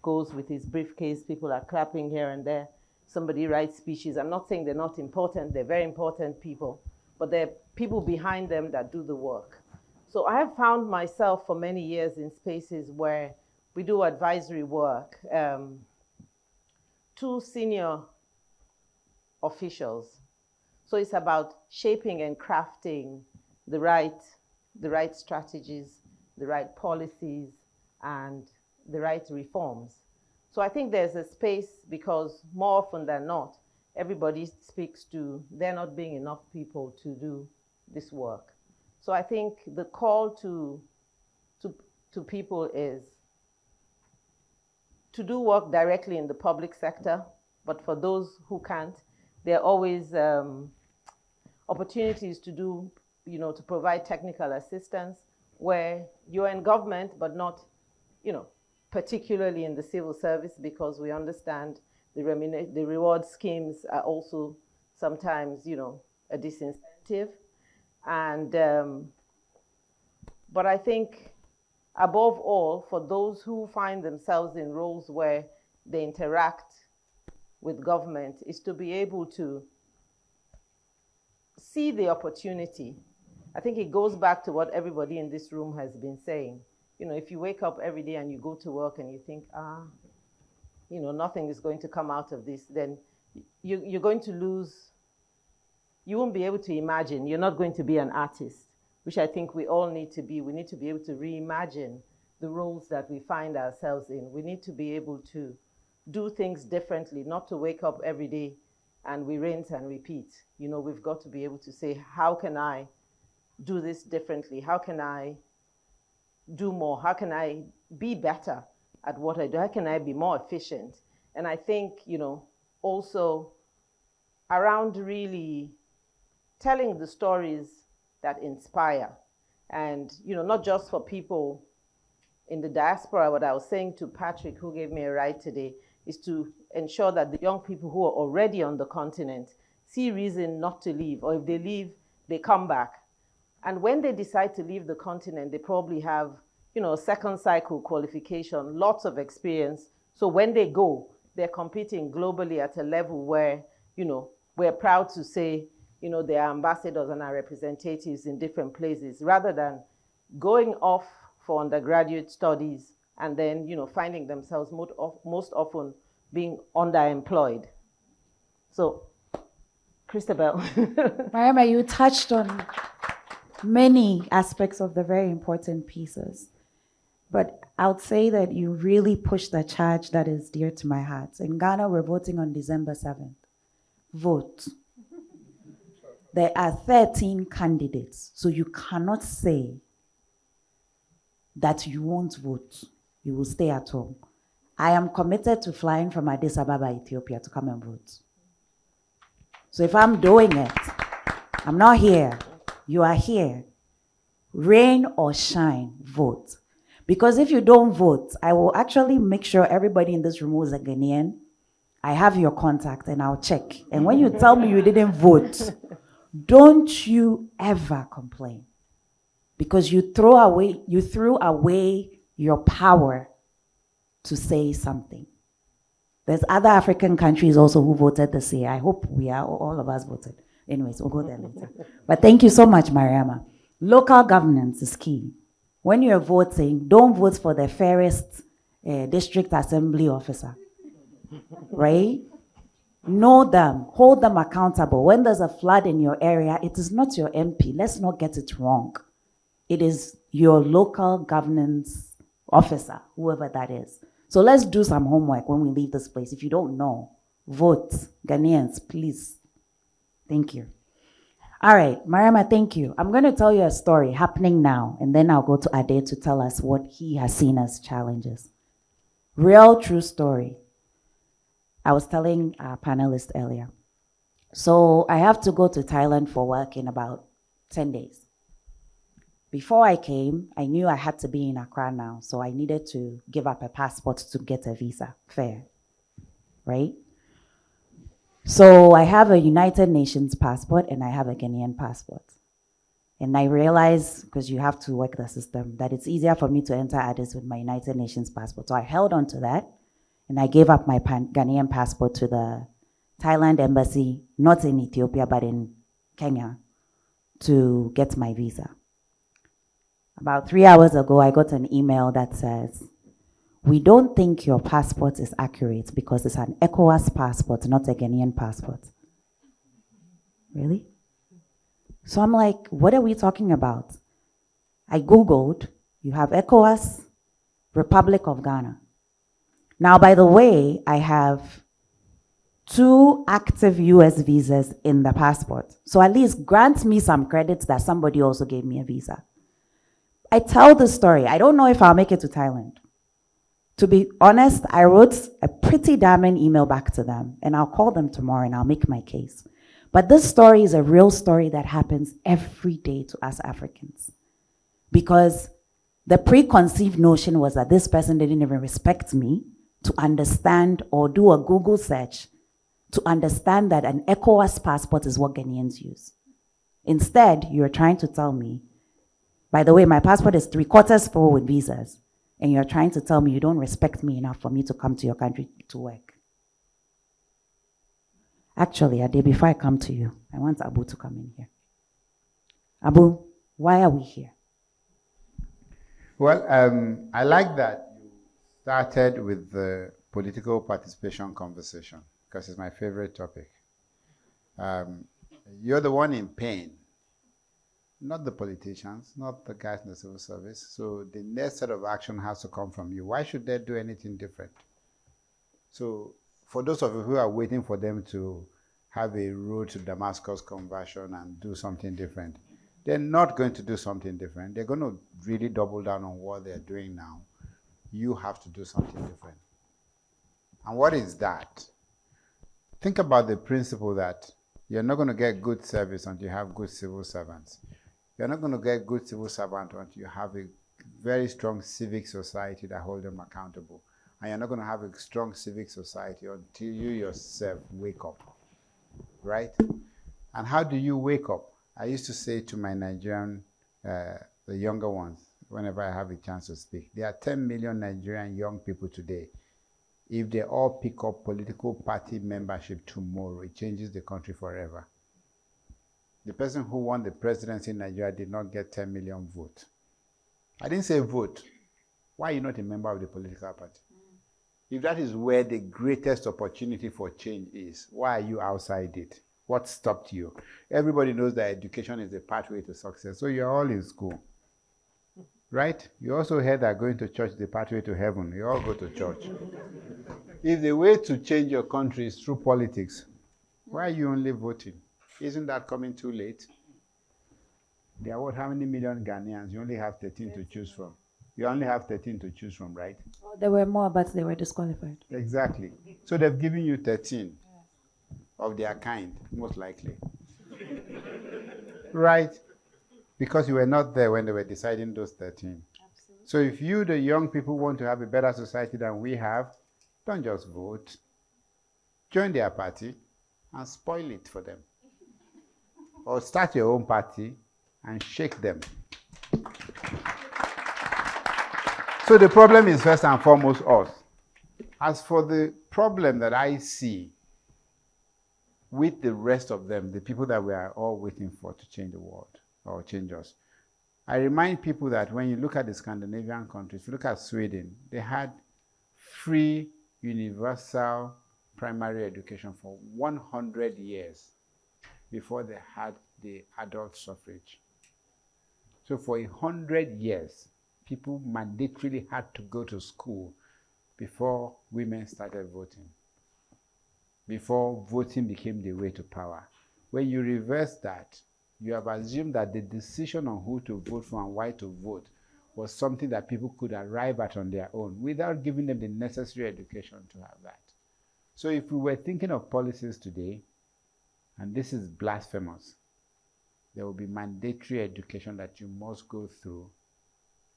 goes with his briefcase, people are clapping here and there, somebody writes speeches. I'm not saying they're not important, they're very important people, but there are people behind them that do the work. So I have found myself for many years in spaces where we do advisory work. Two senior officials. So it's about shaping and crafting the right strategies, the right policies, and the right reforms. So I think there's a space, because more often than not, everybody speaks to there not being enough people to do this work. So I think the call to people is to do work directly in the public sector, but for those who can't, there are always opportunities to do, you know, to provide technical assistance where you're in government, but not, you know, particularly in the civil service, because we understand the reward schemes are also sometimes, you know, a disincentive. And, but I think above all, for those who find themselves in roles where they interact with government, is to be able to see the opportunity. I think it goes back to what everybody in this room has been saying. You know, if you wake up every day and you go to work and you think, you know, nothing is going to come out of this, then you're going to lose, you won't be able to imagine. You're not going to be an artist, which I think we all need to be. We need to be able to reimagine the roles that we find ourselves in. We need to be able to do things differently, not to wake up every day and we rinse and repeat. You know, we've got to be able to say, how can I do this differently? How can I do more? How can I be better at what I do? How can I be more efficient? And I think, you know, also around really telling the stories that inspire. And, you know, not just for people in the diaspora. What I was saying to Patrick, who gave me a ride today, is to ensure that the young people who are already on the continent see reason not to leave, or if they leave, they come back. And when they decide to leave the continent, they probably have, you know, a second cycle qualification, lots of experience. So when they go, they're competing globally at a level where, you know, we're proud to say, you know, they are ambassadors and our representatives in different places, rather than going off for undergraduate studies and then, you know, finding themselves most often being underemployed. So, Christabel. Mariama, you touched on many aspects of the very important pieces. But I would say that you really pushed the charge that is dear to my heart. In Ghana, we're voting on December 7th. Vote. There are 13 candidates, so you cannot say that you won't vote. You will stay at home. I am committed to flying from Addis Ababa, Ethiopia, to come and vote. So if I'm doing it, I'm not here. You are here. Rain or shine, vote. Because if you don't vote, I will actually make sure everybody in this room who is a Ghanaian I have your contact and I'll check. And when you tell me you didn't vote, don't you ever complain. Because you threw away your power to say something. There's other African countries also who voted this year. I hope all of us voted. Anyways, we'll go there later. But thank you so much, Mariama. Local governance is key. When you're voting, don't vote for the fairest district assembly officer, right? Know them, hold them accountable. When there's a flood in your area, it is not your MP. Let's not get it wrong. It is your local governance officer, whoever that is. So let's do some homework when we leave this place. If you don't know, vote. Ghanaians, please. Thank you. All right, Mariama, thank you. I'm going to tell you a story happening now, and then I'll go to Ade to tell us what he has seen as challenges. Real, true story. I was telling our panelist earlier. So I have to go to Thailand for work in about 10 days. Before I came, I knew I had to be in Accra now, so I needed to give up a passport to get a visa. Fair, right? So I have a United Nations passport and I have a Ghanaian passport. And I realized, because you have to work the system, that it's easier for me to enter Addis with my United Nations passport. So I held on to that and I gave up my Ghanaian passport to the Thailand embassy, not in Ethiopia, but in Kenya, to get my visa. About 3 hours ago, I got an email that says, we don't think your passport is accurate because it's an ECOWAS passport, not a Ghanaian passport. Really? So I'm like, what are we talking about? I Googled, you have ECOWAS, Republic of Ghana. Now, by the way, I have 2 active US visas in the passport. So at least grant me some credits that somebody also gave me a visa. I tell the story. I don't know if I'll make it to Thailand. To be honest, I wrote a pretty damning email back to them, and I'll call them tomorrow and I'll make my case. But this story is a real story that happens every day to us Africans. Because the preconceived notion was that this person didn't even respect me to understand or do a Google search to understand that an ECOWAS passport is what Ghanaians use. Instead, you're trying to tell me, by the way, my passport is 3/4 full with visas. And you're trying to tell me you don't respect me enough for me to come to your country to work. Actually, Ade, before I come to you, I want Abu to come in here. Abu, why are we here? Well, I like that you started with the political participation conversation because it's my favorite topic. You're the one in pain. Not the politicians, not the guys in the civil service. So the next set of action has to come from you. Why should they do anything different? So for those of you who are waiting for them to have a road to Damascus conversion and do something different, they're not going to do something different. They're going to really double down on what they're doing now. You have to do something different. And what is that? Think about the principle that you're not going to get good service until you have good civil servants. You're not going to get good civil servant until you have a very strong civic society that hold them accountable. And you're not going to have a strong civic society until you yourself wake up, right? And how do you wake up? I used to say to my Nigerian, the younger ones, whenever I have a chance to speak, there are 10 million Nigerian young people today. If they all pick up political party membership tomorrow, it changes the country forever. The person who won the presidency in Nigeria did not get 10 million votes. I didn't say vote. Why are you not a member of the political party? If that is where the greatest opportunity for change is, why are you outside it? What stopped you? Everybody knows that education is the pathway to success, so you're all in school. Right? You also heard that going to church is the pathway to heaven. You all go to church. If the way to change your country is through politics, why are you only voting? Isn't that coming too late? There are how many million Ghanaians? You only have 13 to choose from. You only have 13 to choose from, right? Oh, there were more, but they were disqualified. Exactly. So they've given you 13 of their kind, most likely. Right? Because you were not there when they were deciding those 13. Absolutely. So if you, the young people, want to have a better society than we have, don't just vote. join their party and spoil it for them. Or start your own party and shake them. So the problem is first and foremost us. As for the problem that I see with the rest of them, the people that we are all waiting for to change the world or change us, I remind people that when you look at the Scandinavian countries, if you look at Sweden, they had free universal primary education for 100 years before they had the adult suffrage. So for 100 years, people mandatorily had to go to school before women started voting, before voting became the way to power. When you reverse that, you have assumed that the decision on who to vote for and why to vote was something that people could arrive at on their own without giving them the necessary education to have that. So if we were thinking of policies today, and this is blasphemous, there will be mandatory education that you must go through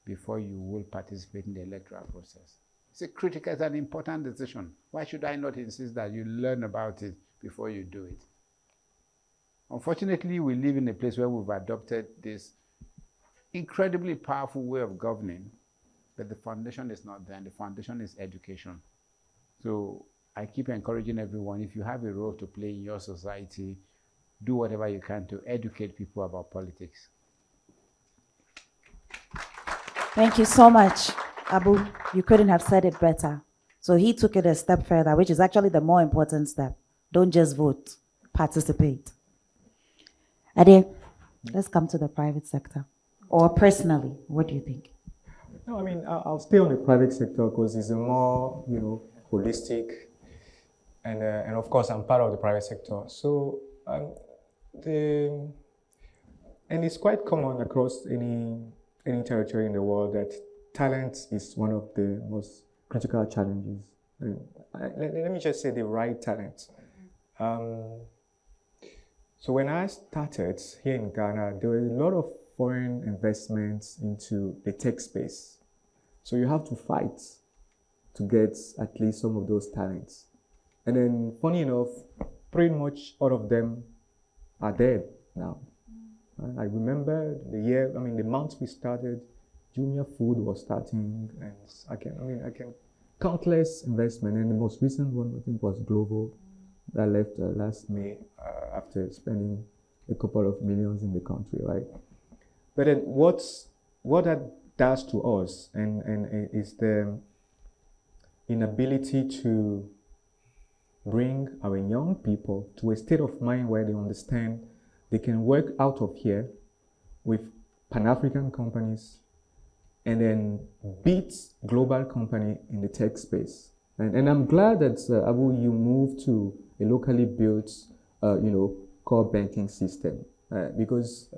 before you will participate in the electoral process. It's a critical, it's an important decision. Why should I not insist that you learn about it before you do it? Unfortunately, we live in a place where we've adopted this incredibly powerful way of governing, but the foundation is not there, and the foundation is education. So I keep encouraging everyone, if you have a role to play in your society, do whatever you can to educate people about politics. Thank you so much, Abu. You couldn't have said it better. So he took it a step further, which is actually the more important step. Don't just vote, participate. Ade, let's come to the private sector. Or personally, what do you think? No, I mean, I'll stay on the private sector because it's a more, holistic, and of course, I'm part of the private sector. So, and it's quite common across any territory in the world that talent is one of the most critical challenges. Let me just say the right talent. So when I started here in Ghana, there were a lot of foreign investments into the tech space. So you have to fight to get at least some of those talents. And then, funny enough, pretty much all of them are dead now. I remember the month we started, Junior Food was starting, and I can countless investment, and the most recent one I think was Global that left last May after spending a couple of millions in the country, right? But then what that does to us and is the inability to bring our young people to a state of mind where they understand they can work out of here with Pan-African companies and then beat global company in the tech space. And I'm glad that, Abu, you moved to a locally built, core banking system because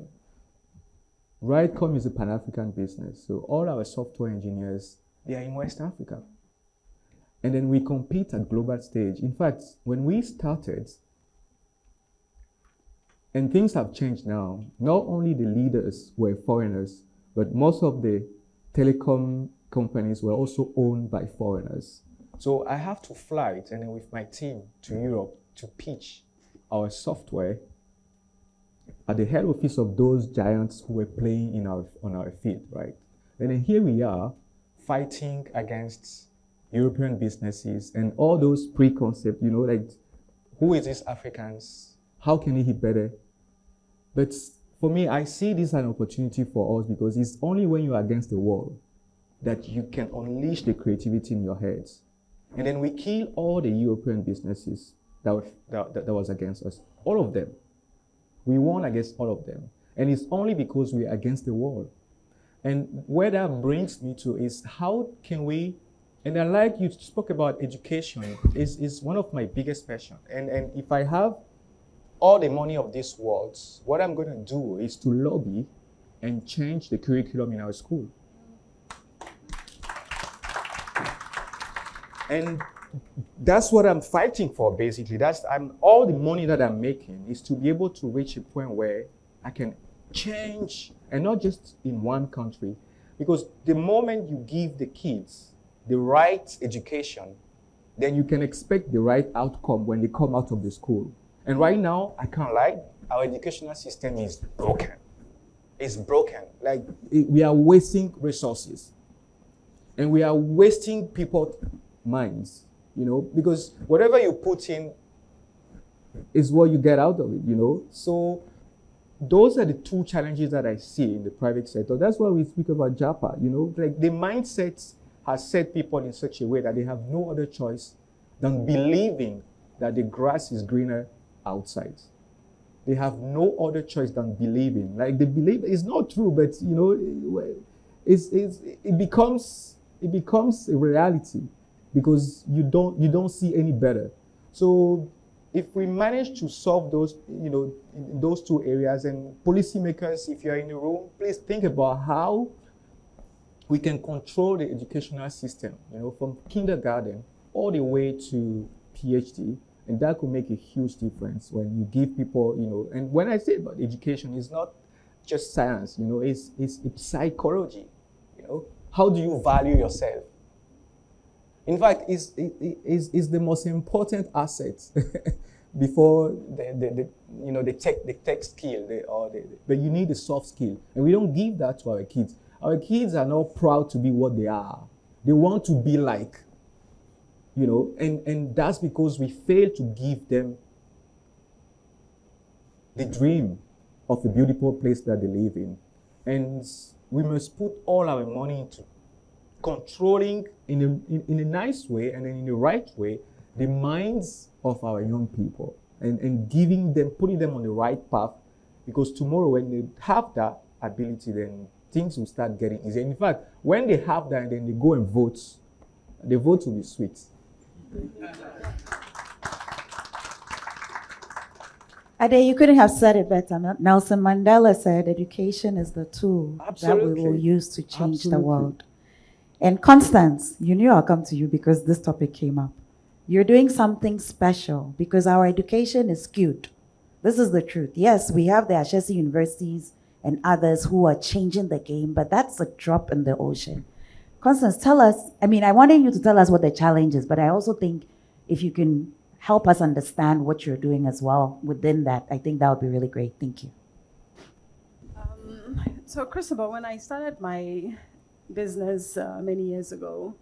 RightCom is a Pan-African business. So all our software engineers, they are in West Africa. And then we compete at global stage. In fact, when we started, and things have changed now, not only the leaders were foreigners, but most of the telecom companies were also owned by foreigners. So I have to fly and then with my team to Europe to pitch our software at the head office of those giants who were playing on our field, right? And then here we are fighting against European businesses and all those preconcepts, like who is this Africans? How can he be better? But for me, I see this as an opportunity for us because it's only when you're against the wall that you can unleash the creativity in your heads. And then we kill all the European businesses that was against us. All of them. We won against all of them. And it's only because we're against the wall. And where that brings me to is how can we, and I like you spoke about education, is one of my biggest passions. And if I have all the money of this world, what I'm going to do is to lobby and change the curriculum in our school. And that's what I'm fighting for, basically. All the money that I'm making is to be able to reach a point where I can change, and not just in one country, because the moment you give the kids the right education, then you can expect the right outcome when they come out of the school. And right now, I can't lie, our educational system is broken. It's broken. Like, we are wasting resources. And we are wasting people's minds, because whatever you put in is what you get out of it, So those are the two challenges that I see in the private sector. That's why we speak about JAPA, like the mindset has set people in such a way that they have no other choice than believing that the grass is greener outside. They have no other choice than believing. Like, they believe it's not true, but it becomes a reality because you don't see any better. So if we manage to solve those, in those two areas, and policymakers, if you're in the room, please think about how we can control the educational system, from kindergarten all the way to PhD, and that could make a huge difference when you give people, and when I say about education, it's not just science, it's psychology, How do you value yourself? In fact, it's the most important asset before the tech skill, but you need a soft skill, and we don't give that to our kids. Our kids are not proud to be what they are. They want to be like, and that's because we fail to give them the dream of a beautiful place that they live in. And we must put all our money into controlling in a nice way and in the right way the minds of our young people and putting them on the right path, because tomorrow when they have that ability, then things will start getting easier. In fact, when they have that and then they go and vote, the vote will be sweet. Ade, you couldn't have said it better. Nelson Mandela said education is the tool that we will use to change the world. And Constance, you knew I'll come to you because this topic came up. You're doing something special because our education is skewed. This is the truth. Yes, we have the Ashesi universities and others who are changing the game, but that's a drop in the ocean. Constance, tell us, I wanted you to tell us what the challenge is, but I also think if you can help us understand what you're doing as well within that, I think that would be really great. Thank you. So Christopher, when I started my business many years ago,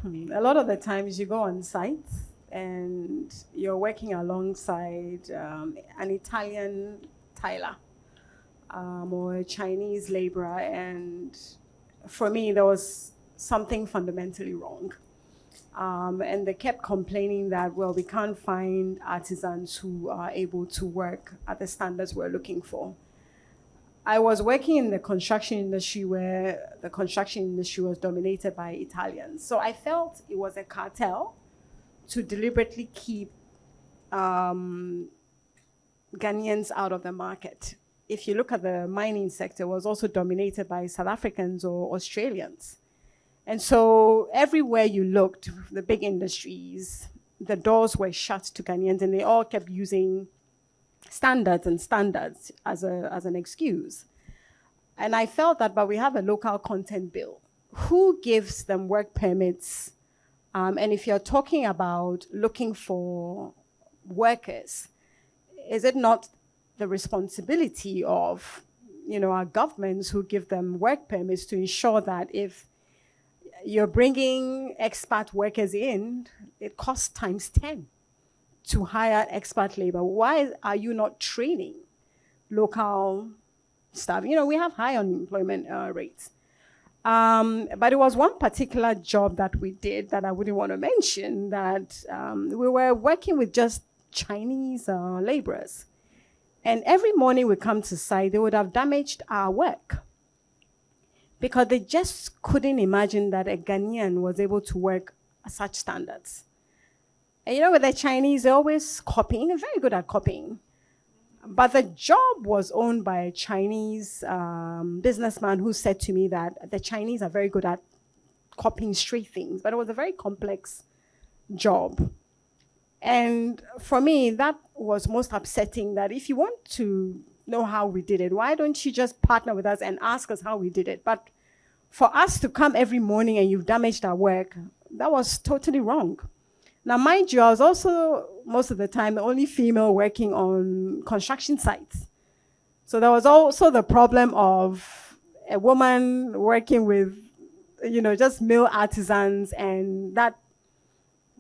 a lot of the times you go on site and you're working alongside an Italian tiler or a Chinese laborer, and for me there was something fundamentally wrong. And they kept complaining that, well, we can't find artisans who are able to work at the standards we're looking for. I was working in the construction industry where the construction industry was dominated by Italians. So I felt it was a cartel to deliberately keep Ghanaians out of the market. If you look at the mining sector, it was also dominated by South Africans or Australians. And so everywhere you looked, the big industries, the doors were shut to Ghanaians, and they all kept using standards as an excuse. And I felt that, but we have a local content bill. Who gives them work permits? And if you're talking about looking for workers, is it not the responsibility of our governments who give them work permits to ensure that if you're bringing expat workers in, it costs times 10 to hire expat labor? Why are you not training local staff? We have high unemployment rates. But it was one particular job that we did that I wouldn't want to mention, that we were working with just Chinese laborers. And every morning we come to site, they would have damaged our work, because they just couldn't imagine that a Ghanaian was able to work at such standards. And with the Chinese, they're always copying, they're very good at copying. But the job was owned by a Chinese businessman who said to me that the Chinese are very good at copying straight things, but it was a very complex job. And for me, that was most upsetting, that if you want to know how we did it, why don't you just partner with us and ask us how we did it? But for us to come every morning and you've damaged our work, that was totally wrong. Now, mind you, I was also, most of the time, the only female working on construction sites. So there was also the problem of a woman working with, just male artisans, and that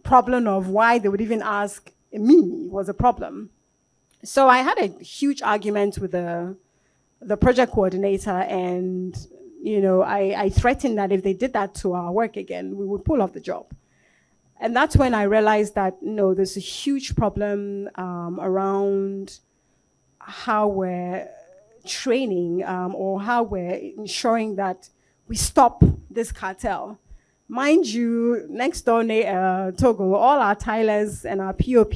problem of why they would even ask me was a problem. So I had a huge argument with the project coordinator, and I threatened that if they did that to our work again, we would pull off the job. And that's when I realized that, no, there's a huge problem around how we're training or how we're ensuring that we stop this cartel. Mind you, next door, Togo, all our tilers and our POP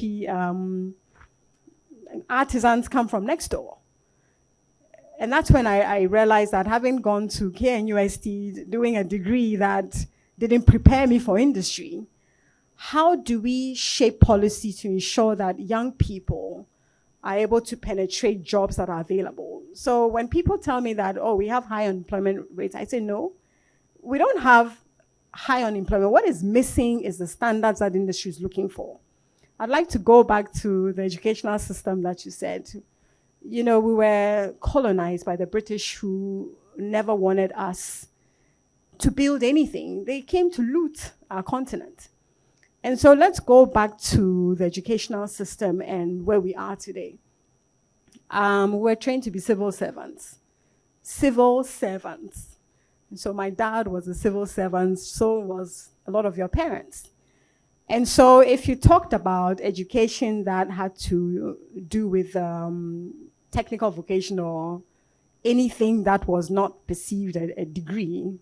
artisans come from next door. And that's when I realized that, having gone to KNUST, doing a degree that didn't prepare me for industry, how do we shape policy to ensure that young people are able to penetrate jobs that are available? So when people tell me that, oh, we have high unemployment rates, I say, no, we don't have high unemployment. What is missing is the standards that industry is looking for. I'd like to go back to the educational system that you said. We were colonized by the British, who never wanted us to build anything. They came to loot our continent. And so let's go back to the educational system and where we are today. We're trained to be civil servants. Civil servants. And so my dad was a civil servant, so was a lot of your parents. And so if you talked about education that had to do with technical vocation or anything that was not perceived a degree,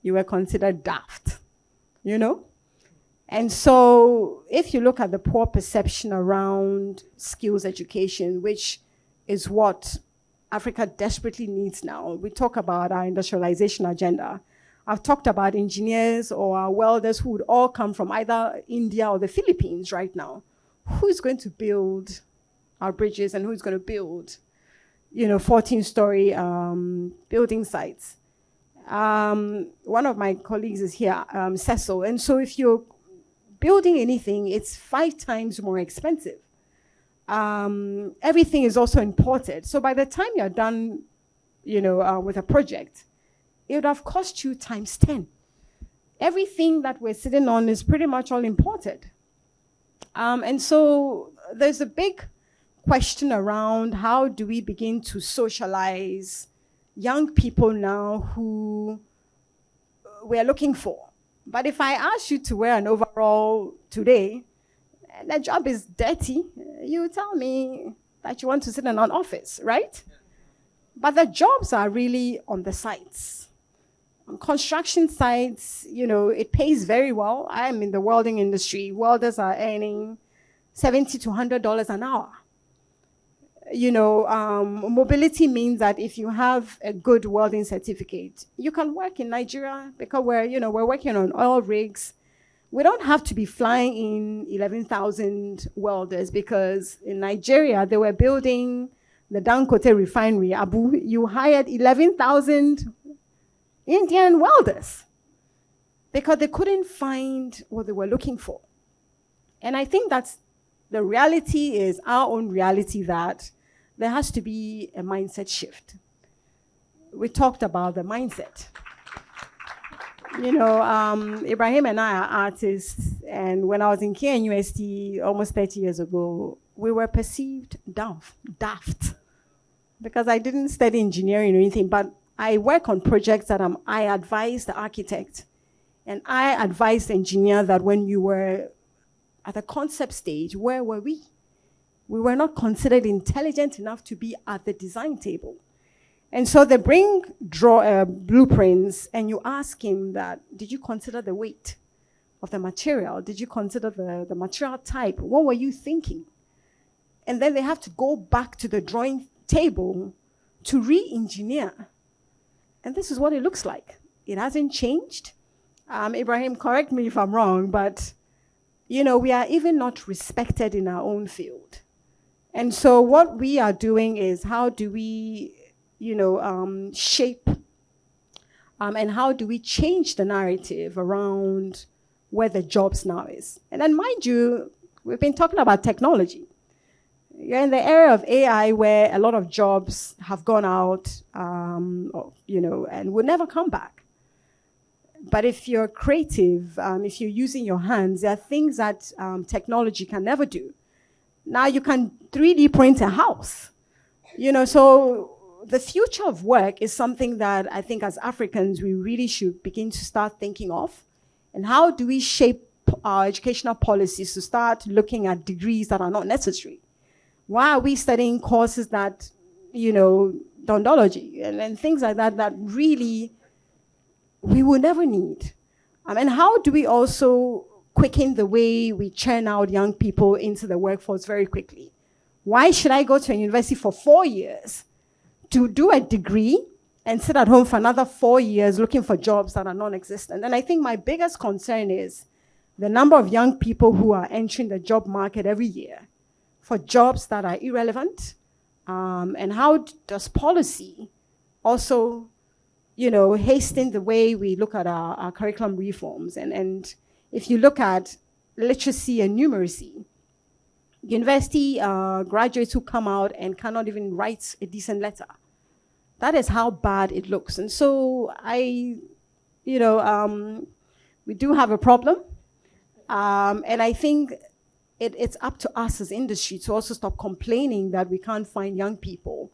you were considered daft, And so if you look at the poor perception around skills education, which is what Africa desperately needs now. We talk about our industrialization agenda. I've talked about engineers or our welders who would all come from either India or the Philippines right now. Who's going to build our bridges, and who's going to build, 14-story building sites? One of my colleagues is here, Cecil. And so if you're building anything, it's 5 times more expensive. Everything is also imported. So by the time you're done, with a project, it would have cost you times 10. Everything that we're sitting on is pretty much all imported. And so there's a big question around how do we begin to socialize young people now who we're looking for. But if I ask you to wear an overall today, and the job is dirty, you tell me that you want to sit in an office, right? But the jobs are really on the sites. On construction sites, it pays very well. I'm in the welding industry. Welders are earning $70 to $100 an hour. Mobility means that if you have a good welding certificate, you can work in Nigeria because we're working on oil rigs. We don't have to be flying in 11,000 welders, because in Nigeria, they were building the Dangote refinery. You hired 11,000 Indian welders because they couldn't find what they were looking for. And I think that's the reality, is our own reality, that there has to be a mindset shift. We talked about the mindset. Ibrahim and I are artists, and when I was in KNUST almost 30 years ago, we were perceived daft, because I didn't study engineering or anything, but I work on projects that I advise the architect, and I advise the engineer that when you were at the concept stage, where were we? We were not considered intelligent enough to be at the design table. And so they bring blueprints, and you ask him that, did you consider the weight of the material? Did you consider the material type? What were you thinking? And then they have to go back to the drawing table to re-engineer. And this is what it looks like. It hasn't changed. Ibrahim, correct me if I'm wrong, but we are even not respected in our own field. And so what we are doing is, how do we shape and how do we change the narrative around where the jobs now is. And then mind you, we've been talking about technology. You're in the area of AI where a lot of jobs have gone out, and will never come back. But if you're creative, if you're using your hands, there are things that technology can never do. Now you can 3D print a house. So the future of work is something that I think as Africans, we really should begin to start thinking of. And how do we shape our educational policies to start looking at degrees that are not necessary? Why are we studying courses that, dondology and things like that, that really we will never need? And how do we also quicken the way we churn out young people into the workforce very quickly? Why should I go to a university for 4 years to do a degree and sit at home for another 4 years looking for jobs that are non-existent? And I think my biggest concern is the number of young people who are entering the job market every year for jobs that are irrelevant. And how does policy also, hasten the way we look at our curriculum reforms? And if you look at literacy and numeracy, university graduates who come out and cannot even write a decent letter. That is how bad it looks. And so we do have a problem. And I think it's up to us as industry to also stop complaining that we can't find young people,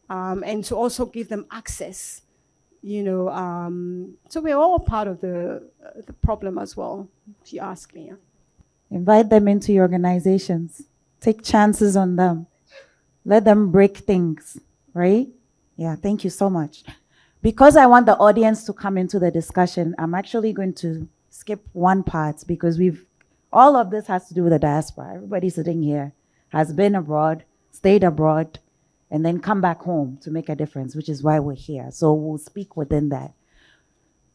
and to also give them access, so we're all part of the problem as well, if you ask me. Invite them into your organizations. Take chances on them. Let them break things, right? Yeah, thank you so much. Because I want the audience to come into the discussion, I'm actually going to skip one part because all of this has to do with the diaspora. Everybody sitting here has been abroad, stayed abroad, and then come back home to make a difference, which is why we're here. So we'll speak within that.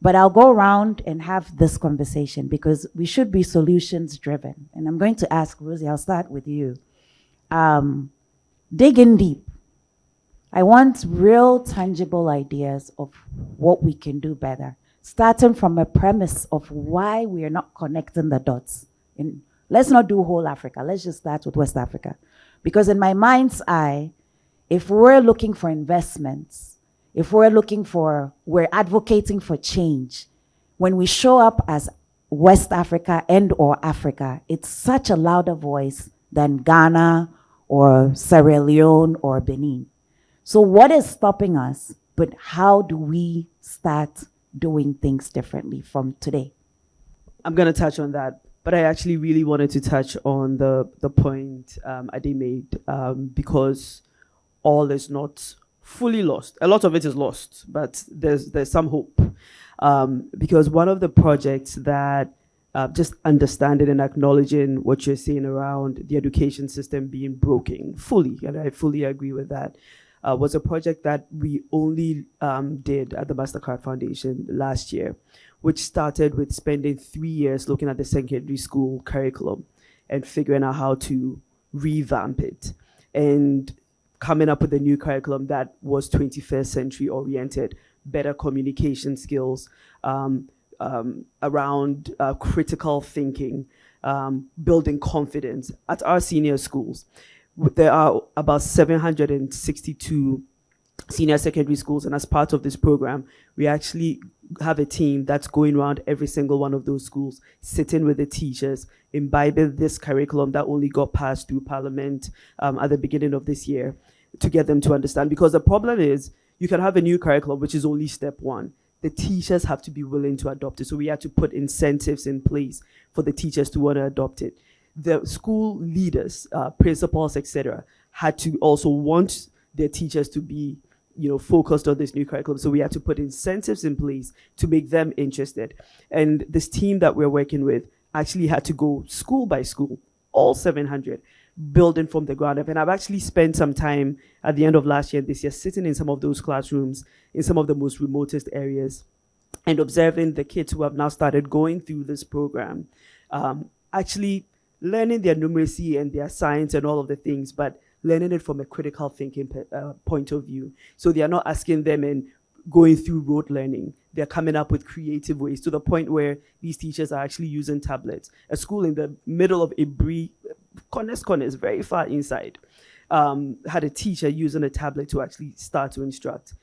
But I'll go around and have this conversation because we should be solutions driven. And I'm going to ask Rosie, I'll start with you. Dig in deep. I want real tangible ideas of what we can do better, starting from a premise of why we are not connecting the dots. Let's not do whole Africa. Let's just start with West Africa. Because in my mind's eye, if we're looking for investments, if we're advocating for change, when we show up as West Africa and or Africa, it's such a louder voice than Ghana or Sierra Leone or Benin. So what is stopping us, but how do we start doing things differently from today? I'm going to touch on that, but I actually really wanted to touch on the point Ade made, because all is not fully lost. A lot of it is lost, but there's some hope. Because one of the projects that just understanding and acknowledging what you're saying around the education system being broken fully, and I fully agree with that, was a project that we only did at the MasterCard Foundation last year, which started with spending 3 years looking at the secondary school curriculum and figuring out how to revamp it and coming up with a new curriculum that was 21st century oriented, better communication skills, around critical thinking, building confidence at our senior schools. There are about 762 senior secondary schools, and as part of this program, we actually have a team that's going around every single one of those schools, sitting with the teachers, imbibing this curriculum that only got passed through Parliament at the beginning of this year, to get them to understand. Because the problem is, you can have a new curriculum, which is only step one. The teachers have to be willing to adopt it. So we had to put incentives in place for the teachers to want to adopt it. The school leaders, principals, etc., had to also want their teachers to be, focused on this new curriculum. So we had to put incentives in place to make them interested. And this team that we're working with actually had to go school by school, all 700, building from the ground up. And I've actually spent some time at the end of last year and this year sitting in some of those classrooms in some of the most remotest areas and observing the kids who have now started going through this program, actually learning their numeracy and their science and all of the things, but learning it from a critical thinking point of view. So they are not asking them in going through rote learning. They're coming up with creative ways to the point where these teachers are actually using tablets. A school in the middle of Ibri, corners, very far inside, had a teacher using a tablet to actually start to instruct.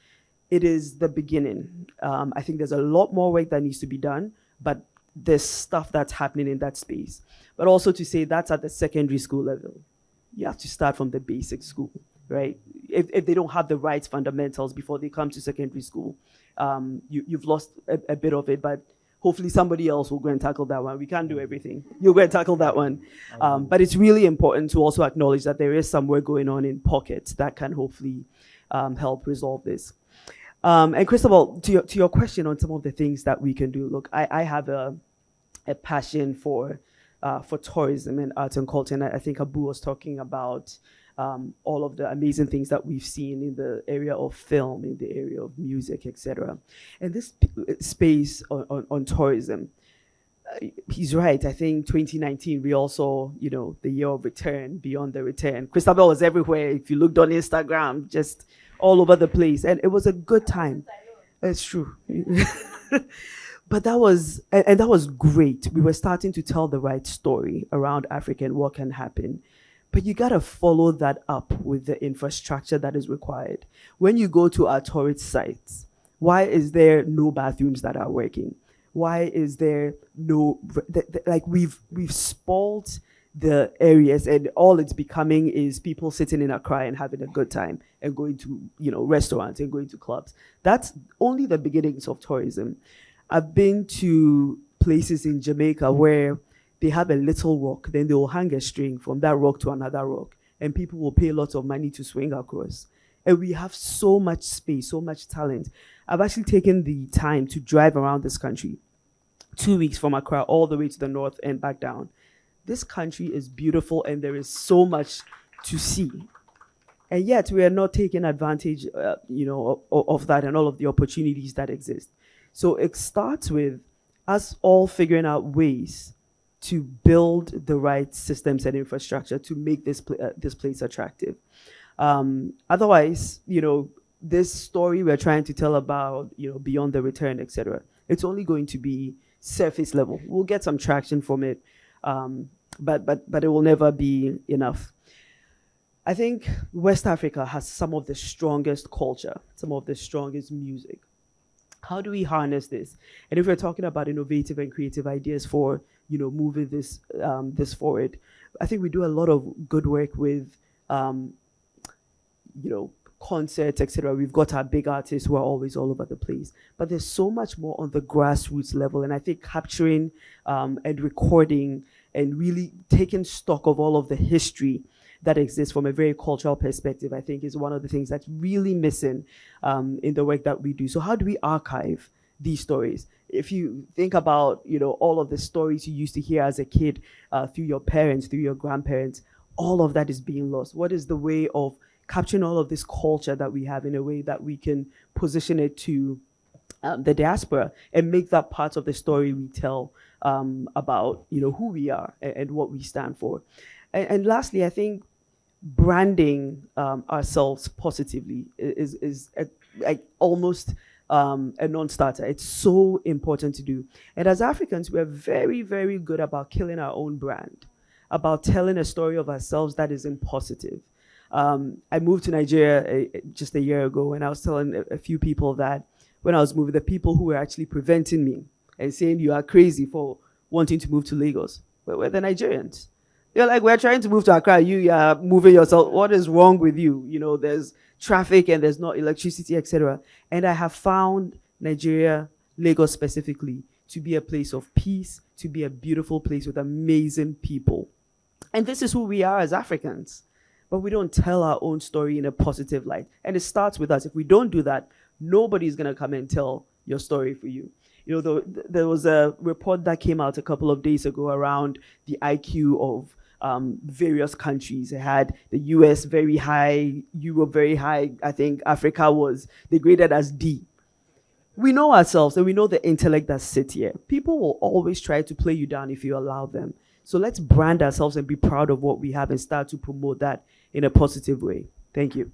It is the beginning. I think there's a lot more work that needs to be done, but there's stuff that's happening in that space. But also to say that's at the secondary school level. You have to start from the basic school, right? If they don't have the right fundamentals before they come to secondary school, you've lost a bit of it, but hopefully somebody else will go and tackle that one. We can't do everything. You'll go and tackle that one. But it's really important to also acknowledge that there is some work going on in pockets that can hopefully help resolve this. And Cristobal, to your question on some of the things that we can do, look, I have a passion for tourism and arts and culture, and I think Abu was talking about all of the amazing things that we've seen in the area of film, in the area of music, etc. And this space on tourism, he's right. I think 2019, we also, the year of return, beyond the return. Cristobal was everywhere. If you looked on Instagram, just all over the place. And it was a good time. It's true. But that was great. We were starting to tell the right story around Africa and what can happen. But you got to follow that up with the infrastructure that is required. When you go to our tourist sites, why is there no bathrooms that are working? Why is there no, we've spoiled the areas, and all it's becoming is people sitting in Accra and having a good time and going to, restaurants and going to clubs. That's only the beginnings of tourism. I've been to places in Jamaica where they have a little rock, then they will hang a string from that rock to another rock, and people will pay lots of money to swing across. And we have so much space, so much talent. I've actually taken the time to drive around this country, 2 weeks from Accra all the way to the north and back down. This country is beautiful and there is so much to see. And yet we are not taking advantage, of that and all of the opportunities that exist. So it starts with us all figuring out ways to build the right systems and infrastructure to make this place attractive. Otherwise, this story we're trying to tell about, beyond the return, etc., it's only going to be surface level. We'll get some traction from it, but it will never be enough. I think West Africa has some of the strongest culture, some of the strongest music. How do we harness this? And if we're talking about innovative and creative ideas for, moving this forward, I think we do a lot of good work with, concerts, etc. We've got our big artists who are always all over the place, but there's so much more on the grassroots level. And I think capturing and recording and really taking stock of all of the history that exists from a very cultural perspective, I think is one of the things that's really missing in the work that we do. So how do we archive these stories? If you think about, all of the stories you used to hear as a kid through your parents, through your grandparents, all of that is being lost. What is the way of capturing all of this culture that we have in a way that we can position it to the diaspora and make that part of the story we tell about, who we are and what we stand for? And lastly, I think branding ourselves positively is almost a non-starter. It's so important to do. And as Africans, we're very, very good about killing our own brand, about telling a story of ourselves that isn't positive. I moved to Nigeria just a year ago, and I was telling a few people that when I was moving, the people who were actually preventing me and saying you are crazy for wanting to move to Lagos were the Nigerians. They're like, we're trying to move to Accra, you are moving yourself. What is wrong with you? There's traffic and there's not electricity, etc. And I have found Nigeria, Lagos specifically, to be a place of peace, to be a beautiful place with amazing people. And this is who we are as Africans. But we don't tell our own story in a positive light. And it starts with us. If we don't do that, nobody's going to come and tell your story for you. There was a report that came out a couple of days ago around the IQ of various countries. It had the US very high, Europe very high. I think Africa was degraded as D. We know ourselves and we know the intellect that sits here. People will always try to play you down if you allow them. So let's brand ourselves and be proud of what we have and start to promote that in a positive way. Thank you.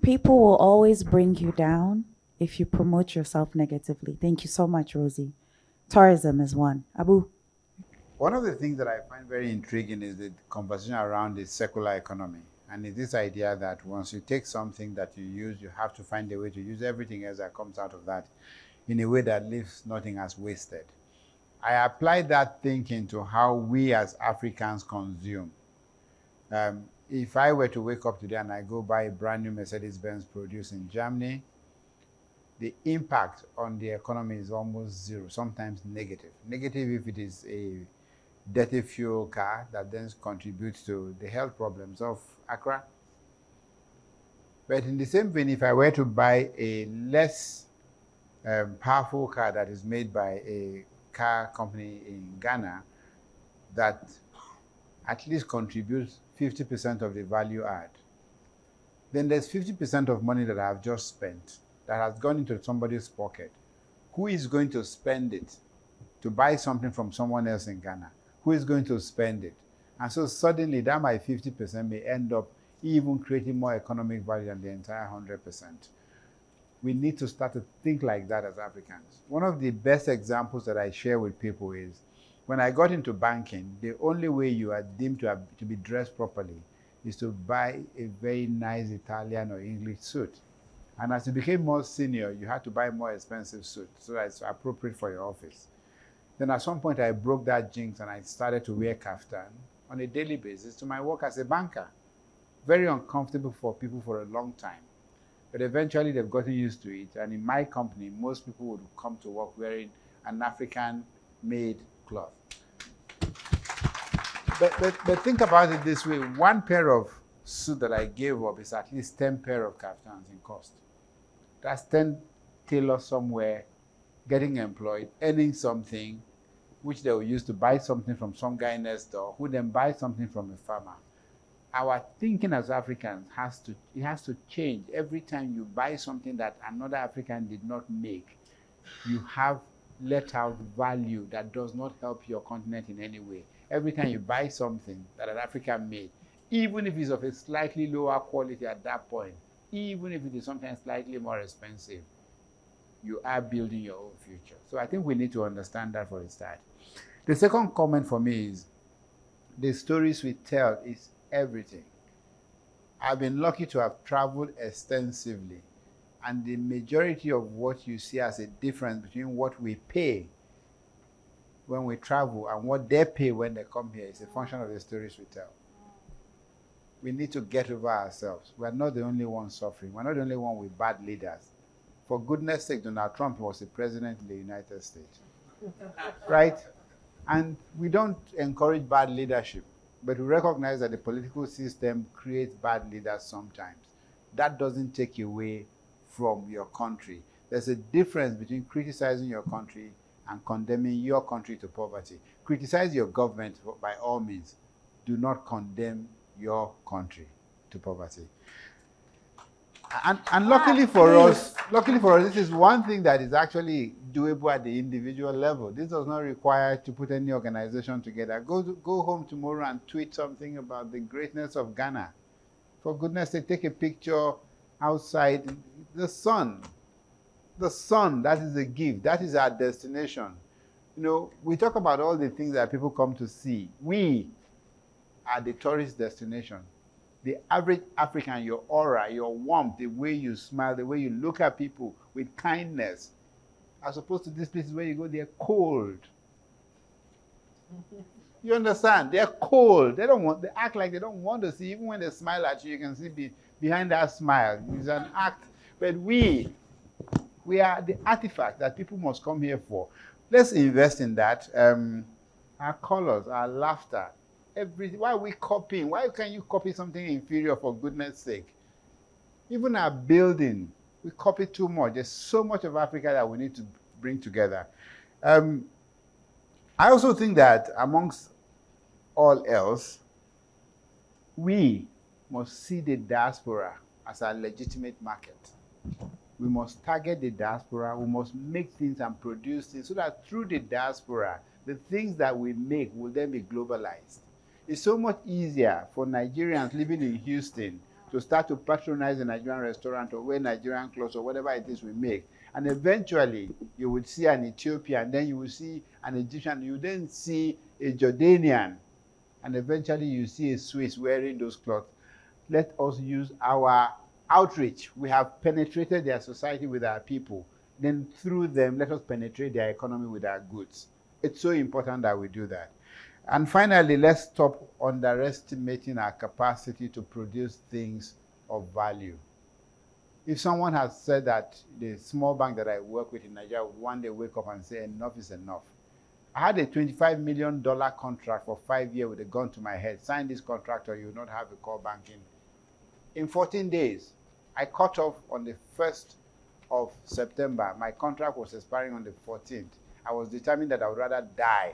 People will always bring you down if you promote yourself negatively. Thank you so much, Rosie. Tourism is one. Abu. One of the things that I find very intriguing is the conversation around the circular economy. And it's this idea that once you take something that you use, you have to find a way to use everything else that comes out of that in a way that leaves nothing as wasted. I apply that thinking to how we as Africans consume. If I were to wake up today and I go buy a brand new Mercedes-Benz produced in Germany, the impact on the economy is almost zero, sometimes negative. Negative if it is a dirty fuel car that then contributes to the health problems of Accra. But in the same vein, if I were to buy a less powerful car that is made by a car company in Ghana that at least contributes 50% of the value add, then there's 50% of money that I've just spent that has gone into somebody's pocket. Who is going to spend it to buy something from someone else in Ghana? Who is going to spend it? And so suddenly that my 50% may end up even creating more economic value than the entire 100%. We need to start to think like that as Africans. One of the best examples that I share with people is when I got into banking, the only way you are deemed to be dressed properly is to buy a very nice Italian or English suit. And as you became more senior, you had to buy more expensive suits so that it's appropriate for your office. Then at some point I broke that jinx and I started to wear kaftan on a daily basis to my work as a banker. Very uncomfortable for people for a long time. But eventually they've gotten used to it. And in my company, most people would come to work wearing an African-made cloth. But think about it this way. One pair of suit that I gave up is at least 10 pair of kaftans in cost. That's 10 tailors somewhere getting employed, earning something, which they will use to buy something from some guy next door, who then buys something from a farmer. Our thinking as Africans has to change. Every time you buy something that another African did not make, you have let out value that does not help your continent in any way. Every time you buy something that an African made, even if it's of a slightly lower quality at that point, even if it is sometimes slightly more expensive, you are building your own future. So I think we need to understand that for a start. The second comment for me is the stories we tell is everything. I've been lucky to have traveled extensively, and the majority of what you see as a difference between what we pay when we travel and what they pay when they come here is a function of the stories we tell. We need to get over ourselves. We're not the only ones suffering. We're not the only one with bad leaders. For goodness sake, Donald Trump was the president in the United States. Right? And we don't encourage bad leadership, but we recognize that the political system creates bad leaders sometimes. That doesn't take away from your country. There's a difference between criticizing your country and condemning your country to poverty. Criticize your government by all means. Do not condemn your country to poverty. And luckily for us, this is one thing that is actually doable at the individual level. This does not require to put any organization together. Go home tomorrow and tweet something about the greatness of Ghana. For goodness sake, take a picture outside the sun. The sun, that is a gift. That is our destination. You know, we talk about all the things that people come to see. We are the tourist destination. The average African, your aura, your warmth, the way you smile, the way you look at people with kindness, as opposed to these places where you go, they're cold. You understand? They're cold. They act like they don't want to see. Even when they smile at you, you can see behind that smile. It's an act. But we are the artifact that people must come here for. Let's invest in that. Our colors, our laughter, everything. Why are we copying? Why can you copy something inferior, for goodness sake? Even our building, we copy too much. There's so much of Africa that we need to bring together. I also think that amongst all else, we must see the diaspora as a legitimate market. We must target the diaspora. We must make things and produce things so that through the diaspora, the things that we make will then be globalized. It's so much easier for Nigerians living in Houston to start to patronize a Nigerian restaurant or wear Nigerian clothes or whatever it is we make. And eventually, you would see an Ethiopian, then you will see an Egyptian, you then see a Jordanian, and eventually you see a Swiss wearing those clothes. Let us use our outreach. We have penetrated their society with our people. Then through them, let us penetrate their economy with our goods. It's so important that we do that. And finally, let's stop underestimating our capacity to produce things of value. If someone has said that the small bank that I work with in Nigeria would one day wake up and say, enough is enough. I had a $25 million contract for 5 years with a gun to my head. Sign this contract or you will not have a core banking. In 14 days, I cut off on the 1st of September. My contract was expiring on the 14th. I was determined that I would rather die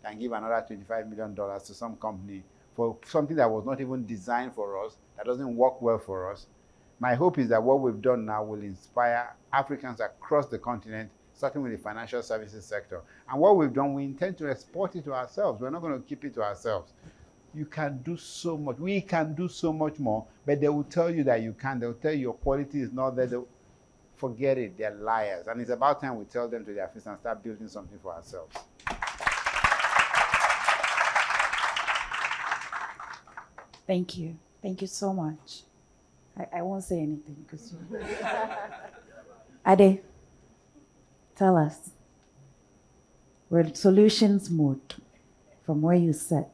than give another $25 million to some company for something that was not even designed for us, that doesn't work well for us. My hope is that what we've done now will inspire Africans across the continent, starting with the financial services sector. And what we've done, we intend to export it to ourselves. We're not going to keep it to ourselves. You can do so much. We can do so much more, but they will tell you that you can't. They'll tell you your quality is not there. They'll forget it. They're liars. And it's about time we tell them to their face and start building something for ourselves. Thank you. Thank you so much. I won't say anything because Ade, tell us. We're in solutions mode. From where you sit,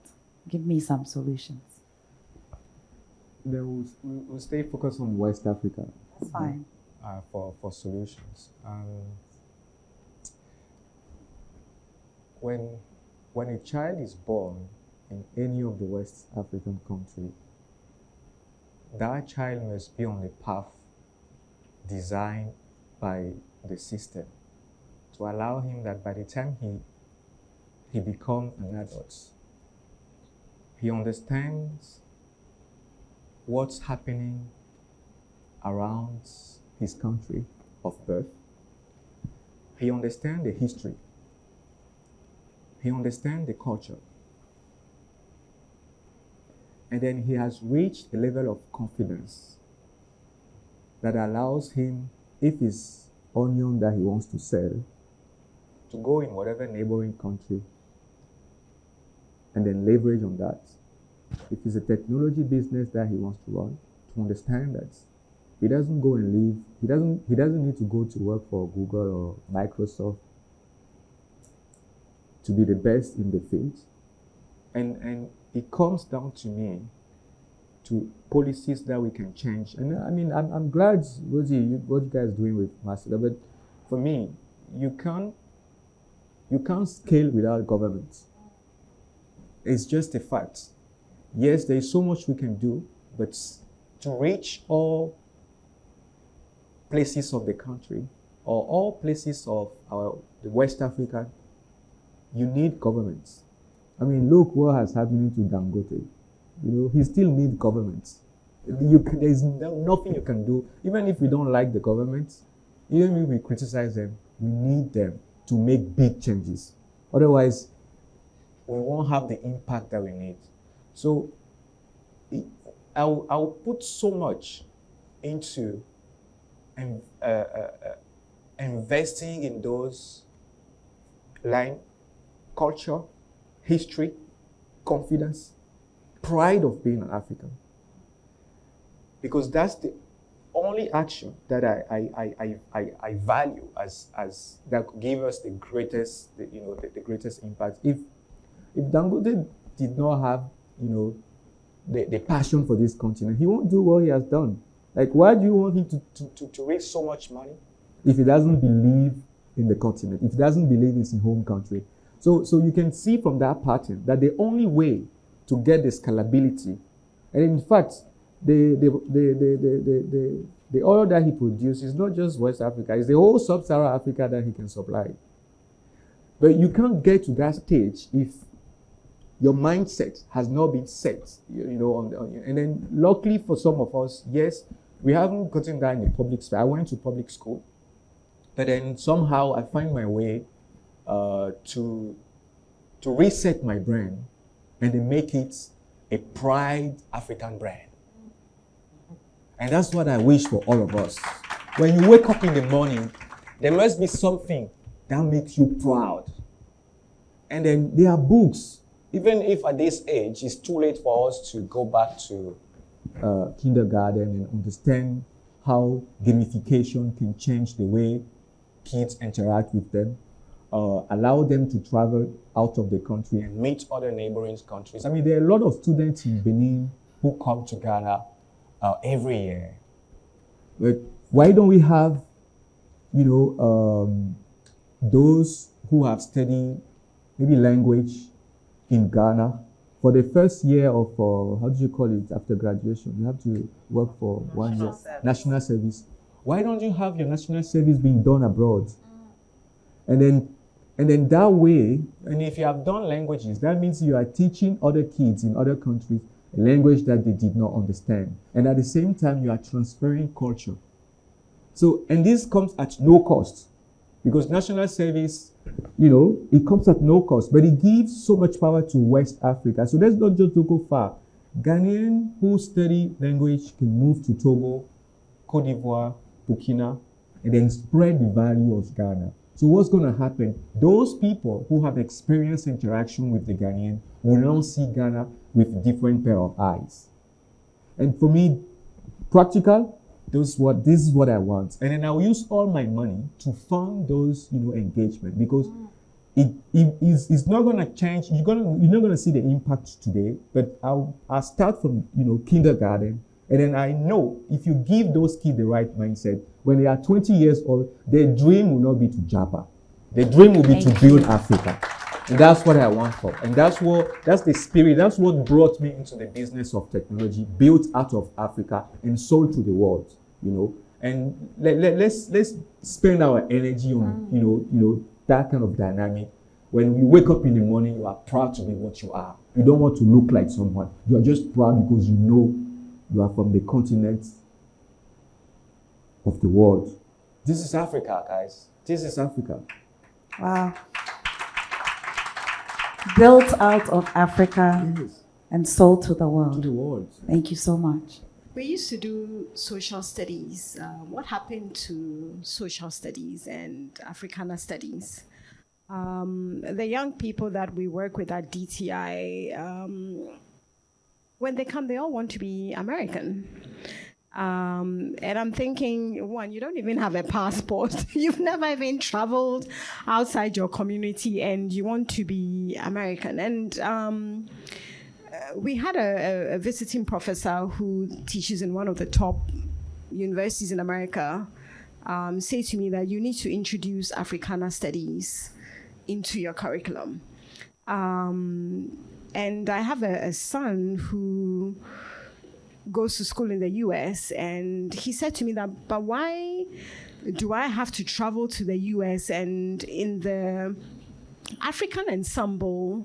give me some solutions. We'll stay focused on West Africa. That's fine. For solutions. When a child is born in any of the West African country, that child must be on a path designed by the system to allow him that by the time he becomes an adult, he understands what's happening around his country of birth. He understands the history. He understands the culture. And then he has reached a level of confidence that allows him, if it's onion that he wants to sell, to go in whatever neighboring country and then leverage on that. If it's a technology business that he wants to run, to understand that he doesn't go and leave, he doesn't need to go to work for Google or Microsoft to be the best in the field. And it comes down to me, to policies that we can change. And I mean, I'm glad, Rosie, what you guys are doing with Master, but for me, you can't scale without government. It's just a fact. Yes, there is so much we can do, but to reach all places of the country or all places of the West Africa, you need governments. I mean, look what has happened to Dangote. You know, he still needs governments. There's nothing you can do. Even if we don't like the government, even if we criticize them, we need them to make big changes. Otherwise, we won't have the impact that we need. So I'll put so much into investing in those line, culture, history, confidence, pride of being an African. Because that's the only action that I value as that could give us the greatest, the greatest impact. If Dangote did not have, the passion for this continent, he won't do what he has done. Like, why do you want him to raise so much money if he doesn't believe in the continent, if he doesn't believe in his home country? So you can see from that pattern that the only way to get the scalability, and in fact, the oil that he produces is not just West Africa, it's the whole sub-Saharan Africa that he can supply. But you can't get to that stage if your mindset has not been set, and then luckily for some of us, yes, we haven't gotten that in the public space. I went to public school, but then somehow I find my way to reset my brand and then make it a pride African brand. And that's what I wish for all of us. When you wake up in the morning, there must be something that makes you proud. And then there are books. Even if at this age, it's too late for us to go back to kindergarten and understand how gamification can change the way kids interact with them, allow them to travel out of the country and meet other neighboring countries. I mean, there are a lot of students in Benin who come to Ghana every year. But why don't we have, those who have studied maybe language in Ghana for the first year of, how do you call it, after graduation? You have to work for 1 year. National service. Why don't you have your national service being done abroad? And then that way, and if you have done languages, that means you are teaching other kids in other countries a language that they did not understand. And at the same time, you are transferring culture. So, and this comes at no cost, because national service, it comes at no cost, but it gives so much power to West Africa. So let's not just go far. Ghanaians who study language can move to Togo, Cote d'Ivoire, Burkina, and then spread the value of Ghana. So what's going to happen? Those people who have experienced interaction with the Ghanaian will now see Ghana with a different pair of eyes. And for me, practical, this is what I want. And then I'll use all my money to fund those, engagement, because it's not going to change. You're not going to see the impact today, but I'll start from, kindergarten. And then I know if you give those kids the right mindset, when they are 20 years old, their dream will not be to Japa. Their dream will be to build Africa. And that's what I want for. And that's the spirit. That's what brought me into the business of technology, built out of Africa and sold to the world, And let's spend our energy on, that kind of dynamic. When you wake up in the morning, you are proud to be what you are. You don't want to look like someone. You are just proud because you are from the continent of the world. This is Africa, guys. This is Africa. Wow. Built out of Africa and sold to the world. To the world. Thank you so much. We used to do social studies. What happened to social studies and Africana studies? The young people that we work with at DTI, when they come, they all want to be American. And I'm thinking, one, you don't even have a passport. You've never even traveled outside your community and you want to be American. And we had a visiting professor who teaches in one of the top universities in America say to me that you need to introduce Africana studies into your curriculum. And I have a son who goes to school in the US, and he said to me that, but why do I have to travel to the US? And in the African ensemble,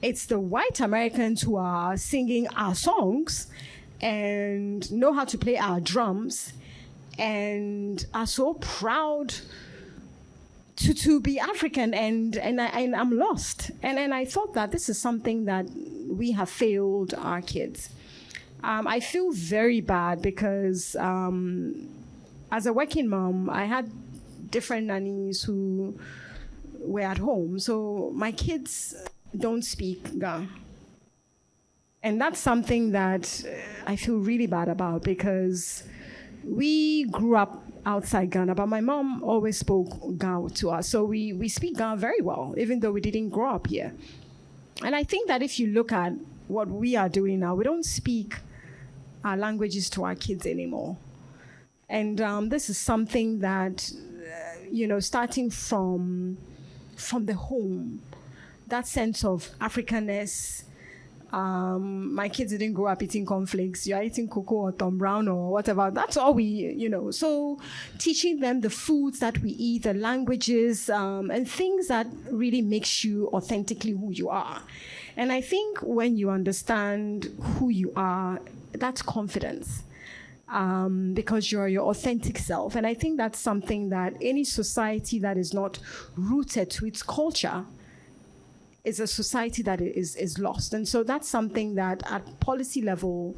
it's the white Americans who are singing our songs and know how to play our drums and are so proud to be African, and I'm lost. And I thought that this is something that we have failed our kids. I feel very bad because as a working mom, I had different nannies who were at home. So my kids don't speak Ga. And that's something that I feel really bad about because we grew up outside Ghana, but my mom always spoke Ga to us. So we speak Ga very well, even though we didn't grow up here. And I think that if you look at what we are doing now, we don't speak our languages to our kids anymore. And this is something that, starting from the home, that sense of Africanness. My kids didn't grow up eating cornflakes. You're eating cocoa or Tom Brown or whatever. That's all we, So teaching them the foods that we eat, the languages, and things that really makes you authentically who you are. And I think when you understand who you are, that's confidence. Because you're your authentic self. And I think that's something that any society that is not rooted to its culture is a society that is lost. And so that's something that at policy level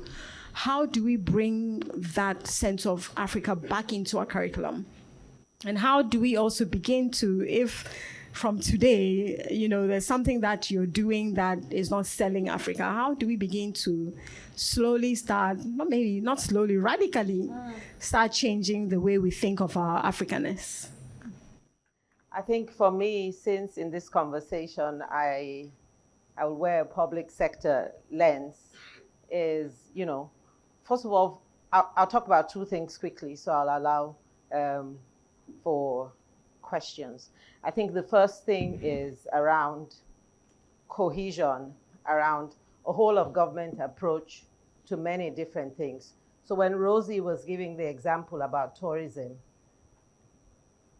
how do we bring that sense of Africa back into our curriculum? And how do we also begin to, if from today, there's something that you're doing that is not selling Africa, how do we begin to slowly start, not slowly, radically start changing the way we think of our Africanness? I think for me, since in this conversation, I will wear a public sector lens, is, first of all, I'll talk about two things quickly, so I'll allow for questions. I think the first thing is around cohesion, around a whole of government approach to many different things. So when Rosie was giving the example about tourism,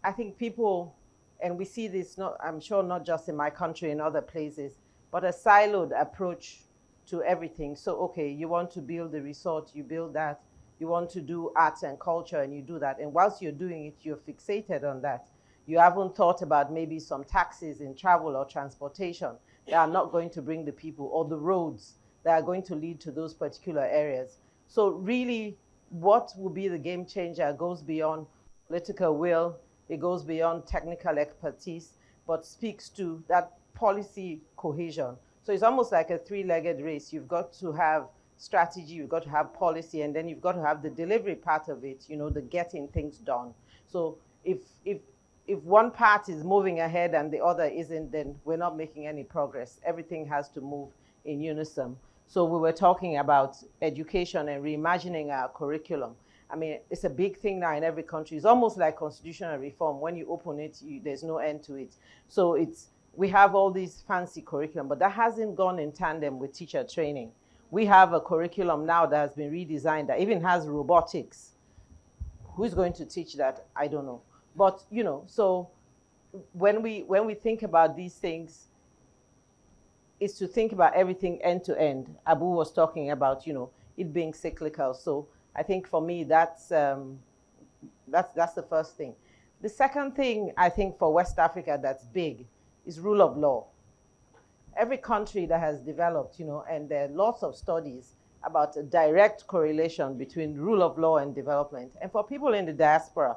I think people, and we see this, I'm sure not just in my country, in other places, but a siloed approach to everything. So, okay, you want to build a resort, you build that. You want to do arts and culture, and you do that. And whilst you're doing it, you're fixated on that. You haven't thought about maybe some taxes in travel or transportation that are not going to bring the people, or the roads that are going to lead to those particular areas. So really, what will be the game changer goes beyond political will, it goes beyond technical expertise, but speaks to that policy cohesion. So it's almost like a three-legged race. You've got to have strategy, you've got to have policy, and then you've got to have the delivery part of it, the getting things done. So if one part is moving ahead and the other isn't, then we're not making any progress. Everything has to move in unison. So we were talking about education and reimagining our curriculum. I mean, it's a big thing now in every country. It's almost like constitutional reform. When you open it, there's no end to it. So we have all these fancy curriculum, but that hasn't gone in tandem with teacher training. We have a curriculum now that has been redesigned that even has robotics. Who's going to teach that? I don't know. But, so when we think about these things, it's to think about everything end to end. Abu was talking about, it being cyclical. So I think for me, that's the first thing. The second thing I think for West Africa that's big is rule of law. Every country that has developed, and there are lots of studies about a direct correlation between rule of law and development. And for people in the diaspora,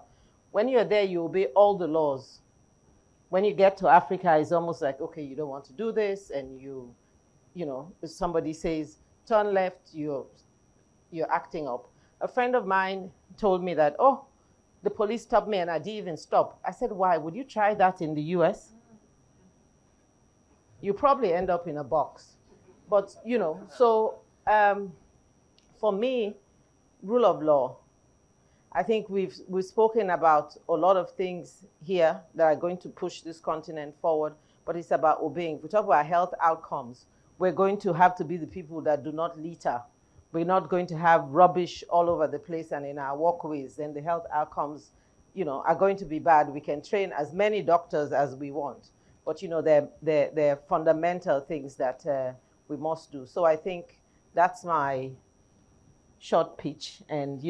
when you're there, you obey all the laws. When you get to Africa, it's almost like, okay, you don't want to do this, and if somebody says, turn left, you're acting up. A friend of mine told me that, oh, the police stopped me and I didn't even stop. I said, why? Would you try that in the US? You probably end up in a box. But, so for me, rule of law, I think we've spoken about a lot of things here that are going to push this continent forward, but it's about obeying. If we talk about health outcomes, we're going to have to be the people that do not litter. We're not going to have rubbish all over the place and in our walkways, and the health outcomes, are going to be bad. We can train as many doctors as we want, but they're fundamental things that we must do. So I think that's my short pitch, and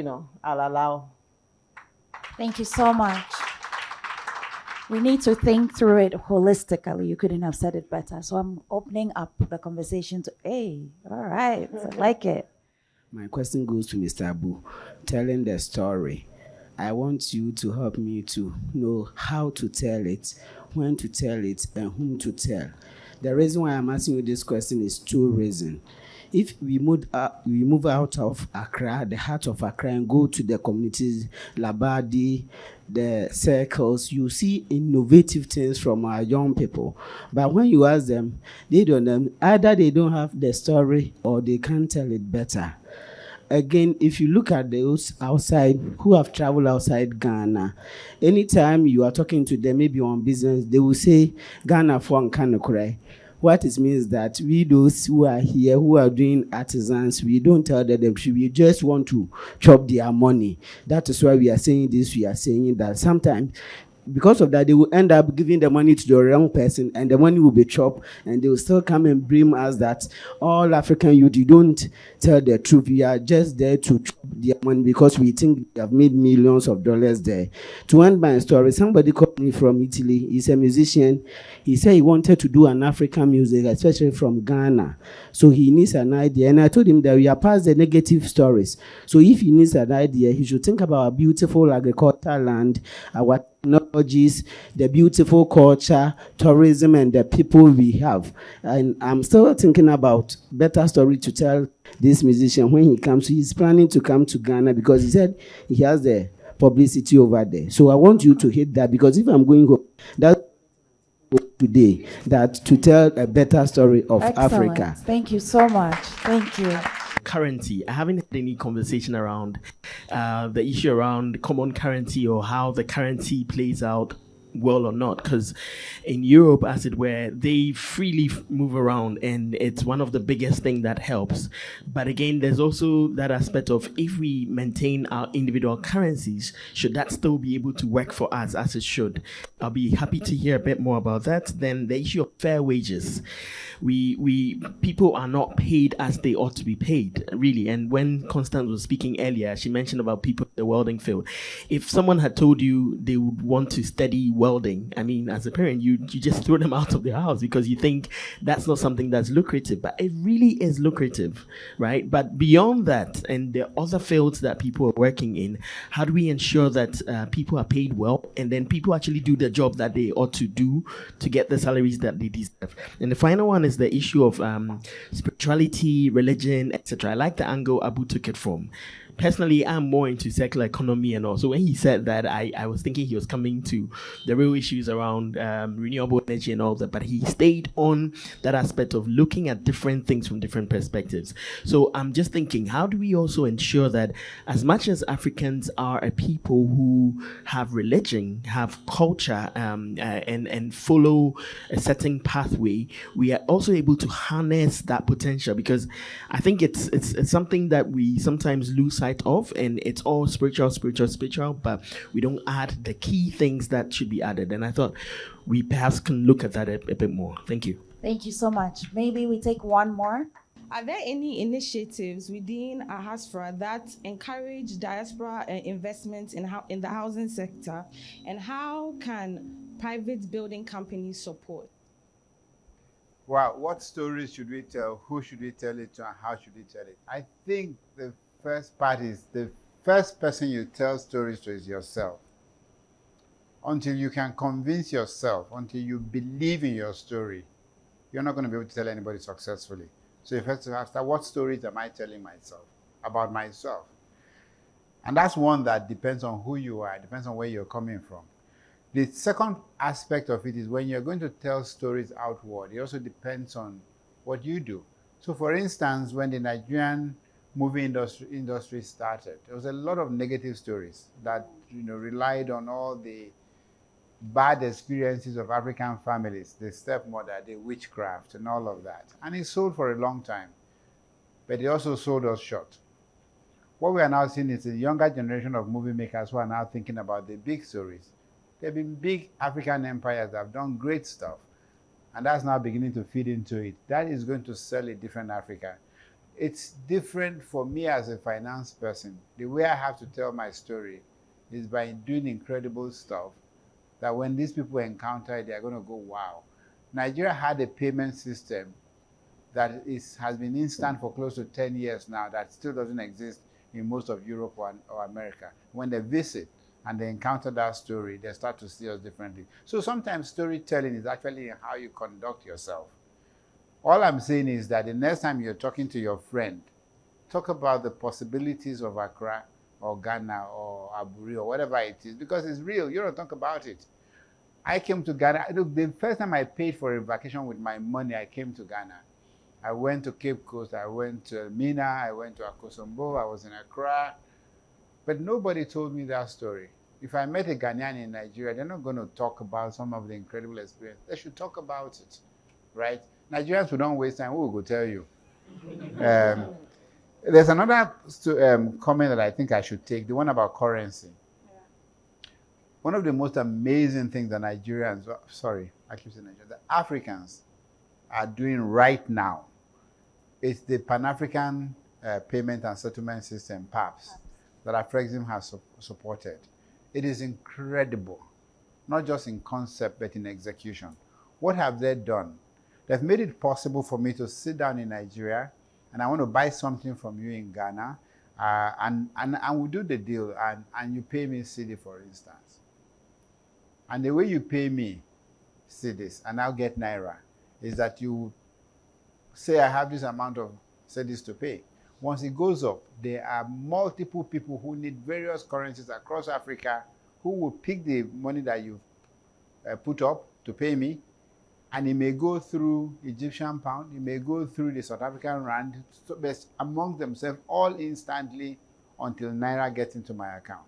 I'll allow. Thank you so much. We need to think through it holistically. You couldn't have said it better. So I'm opening up the conversation to, hey, all right, I like it. My question goes to Mr. Abu. Telling the story, I want you to help me to know how to tell it, when to tell it, and whom to tell. The reason why I'm asking you this question is two reasons. If we move out of Accra, the heart of Accra, and go to the communities, Labadi, the circles, you see innovative things from our young people. But when you ask them, they don't know. Either they don't have the story or they can't tell it better. Again, if you look at those outside who have traveled outside Ghana, anytime you are talking to them, maybe on business, they will say, Ghana for Nkanokure. What it means that we those who are here, who are doing artisans, we don't tell them, we just want to chop their money. That is why we are saying this, we are saying that. Sometimes, because of that, they will end up giving the money to the wrong person, and the money will be chopped, and they will still come and blame us that all African youth, you don't tell the truth. We are just there to chop their money because we think they have made millions of dollars there. To end my story, somebody called me from Italy. He's a musician. He said he wanted to do an African music, especially from Ghana. So he needs an idea. And I told him that we are past the negative stories. So if he needs an idea, he should think about our beautiful agricultural land, our technologies, the beautiful culture, tourism, and the people we have. And I'm still thinking about better story to tell this musician when he comes. He's planning to come to Ghana because he said he has the publicity over there. So I want you to hit that, because if I'm going home, that's today, that to tell a better story of Excellent. Africa. Thank you so much. Thank you. Currency. I haven't had any conversation around the issue around common currency or how the currency plays out well or not, because in Europe, as it were, they freely move around, and it's one of the biggest thing that helps. But again, there's also that aspect of, if we maintain our individual currencies, should that still be able to work for us as it should? I'll be happy to hear a bit more about that. Then the issue of fair wages. We people are not paid as they ought to be paid, really. And when Constance was speaking earlier, she mentioned about people in the welding field. If someone had told you they would want to study welding, I mean, as a parent, you just throw them out of their house because you think that's not something that's lucrative. But it really is lucrative, right? But beyond that, and the other fields that people are working in, how do we ensure that people are paid well, and then people actually do the job that they ought to do to get the salaries that they deserve? And the final one is the issue of spirituality, religion, etc. I like the angle Abu took it from. Personally, I'm more into circular economy and all. So when he said that, I was thinking he was coming to the real issues around renewable energy and all that, but he stayed on that aspect of looking at different things from different perspectives. So I'm just thinking, how do we also ensure that, as much as Africans are a people who have religion, have culture, and follow a certain pathway, we are also able to harness that potential? Because I think it's something that we sometimes lose sight of, and it's all spiritual, but we don't add the key things that should be added. And I thought we perhaps can look at that a bit more. Thank you. Thank you so much. Maybe we take one more. Are there any initiatives within Ahaspora that encourage diaspora investment in the housing sector, and how can private building companies support? Well, what stories should we tell? Who should we tell it to, and how should we tell it? I think the first part is, the first person you tell stories to is yourself. Until you can convince yourself, until you believe in your story, you're not going to be able to tell anybody successfully. So you first have to ask, what stories am I telling myself about myself? And that's one that depends on who you are, depends on where you're coming from. The second aspect of it is, when you're going to tell stories outward, it also depends on what you do. So for instance, when the Nigerian movie industry started, there was a lot of negative stories that relied on all the bad experiences of African families, the stepmother, the witchcraft, and all of that. And it sold for a long time, but it also sold us short. What we are now seeing is a younger generation of movie makers who are now thinking about the big stories. There have been big African empires that have done great stuff, and that's now beginning to feed into it. That is going to sell a different Africa. It's different for me as a finance person. The way I have to tell my story is by doing incredible stuff that when these people encounter it, they're going to go, wow. Nigeria had a payment system that has been instant for close to 10 years now, that still doesn't exist in most of Europe or America. When they visit and they encounter that story, they start to see us differently. So sometimes storytelling is actually how you conduct yourself. All I'm saying is that the next time you're talking to your friend, talk about the possibilities of Accra or Ghana or Aburi or whatever it is, because it's real. You don't talk about it. I came to Ghana. Look, the first time I paid for a vacation with my money, I came to Ghana. I went to Cape Coast, I went to Mina, I went to Akosombo, I was in Accra. But nobody told me that story. If I met a Ghanaian in Nigeria, they're not going to talk about some of the incredible experience. They should talk about it, right? Nigerians who don't waste time, who will go tell you? There's another comment that I think I should take, the one about currency. Yeah. One of the most amazing things that Nigerians, I keep saying Nigerians, the Africans are doing right now is the Pan-African payment and settlement system, PAPS, that Afrexim has supported. It is incredible, not just in concept, but in execution. What have they done? They've made it possible for me to sit down in Nigeria and I want to buy something from you in Ghana, and we do the deal, and you pay me cedi, for instance. And the way you pay me cedis and I'll get naira is that you say I have this amount of cedis to pay. Once it goes up, there are multiple people who need various currencies across Africa who will pick the money that you put up to pay me, and it may go through Egyptian pound, it may go through the South African rand, so among themselves all instantly until naira gets into my account.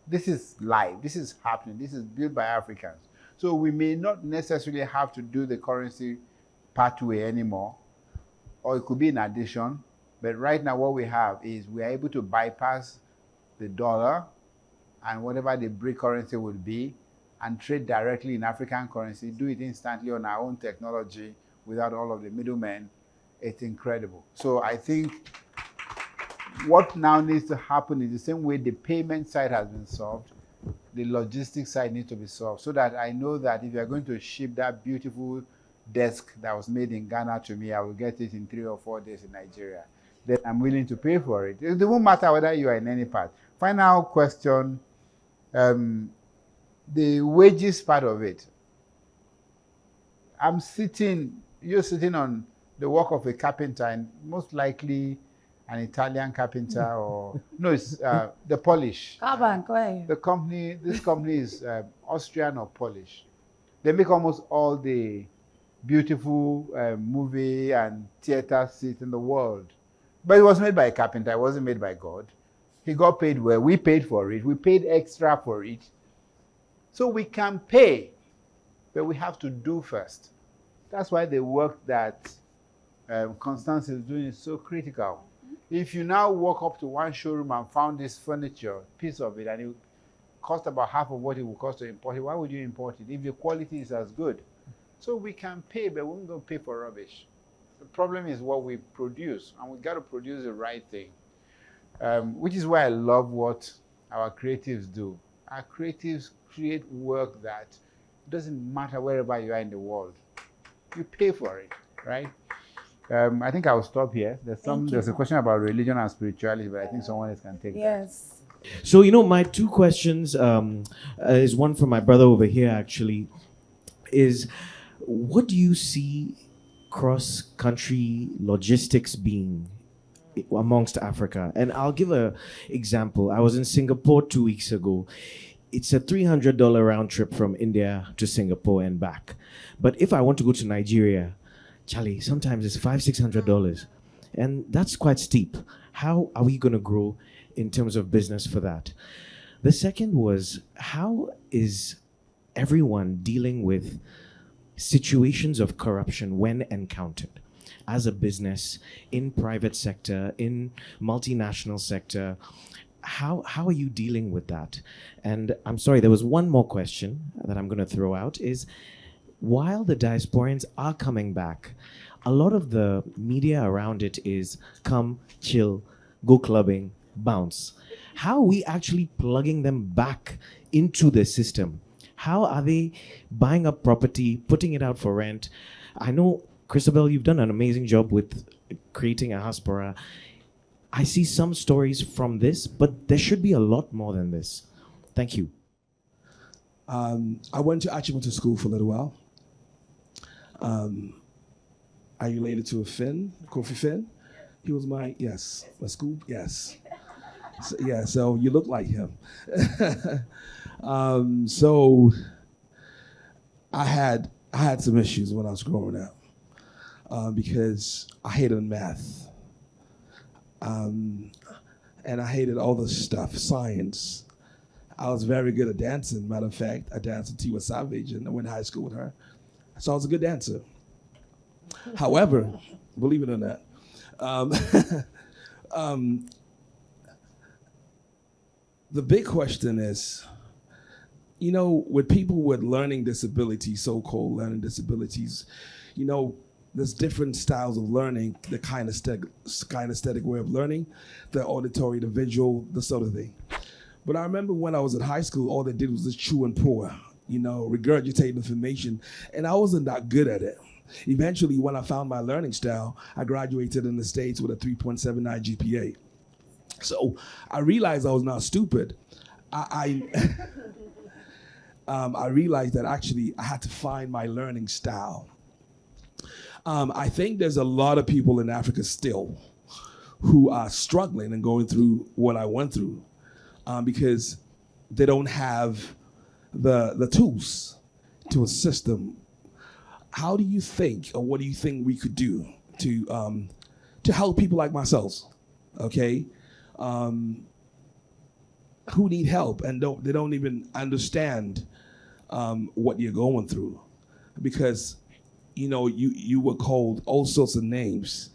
This is live, this is happening, this is built by Africans. So we may not necessarily have to do the currency pathway anymore, or it could be in addition, but right now what we have is we are able to bypass the dollar and whatever the BRIC currency would be, and trade directly in African currency, do it instantly on our own technology without all of the middlemen. It's incredible. So I think what now needs to happen is the same way the payment side has been solved, the logistics side needs to be solved, so that I know that if you're going to ship that beautiful desk that was made in Ghana to me, I will get it in 3 or 4 days in Nigeria. Then I'm willing to pay for it. It won't matter whether you are in any part. Final question. The wages part of it. You're sitting on the work of a carpenter, and most likely an Italian carpenter or, no, it's the Polish. The company, this company is Austrian or Polish. They make almost all the beautiful movie and theater seats in the world. But it was made by a carpenter, it wasn't made by God. He got paid well, we paid for it, we paid extra for it. So we can pay, but we have to do first. That's why the work that Constance is doing is so critical. If you now walk up to one showroom and found this furniture, piece of it, and it cost about half of what it would cost to import it, why would you import it if the quality is as good? So we can pay, but we're not going to pay for rubbish. The problem is what we produce, and we've got to produce the right thing, which is why I love what our creatives do. Our creatives create work that doesn't matter wherever you are in the world. You pay for it, right? I think I'll stop here. There's a question about religion and spirituality, but I think someone else can take that. So, my 2 questions is one from my brother over here, actually, is what do you see cross-country logistics being amongst Africa? And I'll give an example. I was in Singapore 2 weeks ago. It's a $300 round trip from India to Singapore and back. But if I want to go to Nigeria, Charlie, sometimes it's $500-600. And that's quite steep. How are we going to grow in terms of business for that? The second was, how is everyone dealing with situations of corruption when encountered? As a business, in private sector, in multinational sector, how are you dealing with that? And I'm sorry, there was one more question that I'm going to throw out is, while the diasporans are coming back, a lot of the media around it is come, chill, go clubbing, bounce. How are we actually plugging them back into the system? How are they buying up property, putting it out for rent? I know, Christabel, you've done an amazing job with creating Ahaspora. I see some stories from this, but there should be a lot more than this. Thank you. I actually went to school for a little while. Are you related to a Finn, Kofi Finn? He was my school, yes. So you look like him. So I had some issues when I was growing up because I hated math. And I hated all the stuff, science. I was very good at dancing. Matter of fact, I danced with Tiwa Savage and I went to high school with her. So I was a good dancer. However, believe it or not, the big question is, with people with learning disabilities, so-called learning disabilities, there's different styles of learning, the kinesthetic way of learning, the auditory, the visual, the sort of thing. But I remember when I was in high school, all they did was just chew and pour, regurgitate information, and I wasn't that good at it. Eventually, when I found my learning style, I graduated in the States with a 3.79 GPA. So I realized I was not stupid. I realized that actually I had to find my learning style. I think there's a lot of people in Africa still who are struggling and going through what I went through because they don't have the tools to assist them. How do you think, or what do you think we could do to help people like myself, okay, who need help and they don't even understand what you're going through? Because you were called all sorts of names,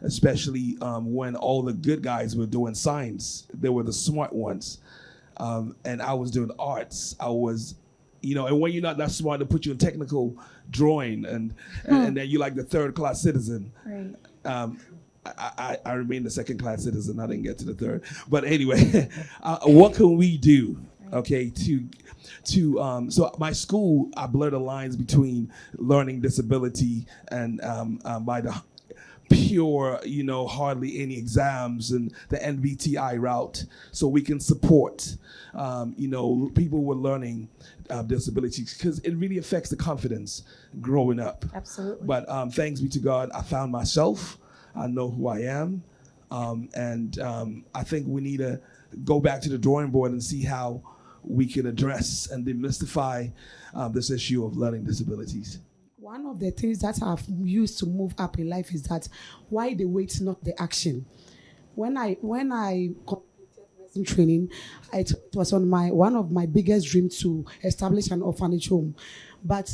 especially when all the good guys were doing science. They were the smart ones. And I was doing arts. I was, and when you're not that smart, they put you in technical drawing and then you're like the third-class citizen. Right. I remain the second-class citizen. I didn't get to the third. But anyway, what can we do, okay, so my school, I blur the lines between learning disability and by the pure, hardly any exams and the NVTI route, so we can support, people with learning disabilities, because it really affects the confidence growing up. Absolutely. But thanks be to God, I found myself. I know who I am, and I think we need to go back to the drawing board and see how we can address and demystify this issue of learning disabilities. One of the things that I've used to move up in life is that why the wait, not the action. When I completed nursing training, it was one of my biggest dreams to establish an orphanage home. But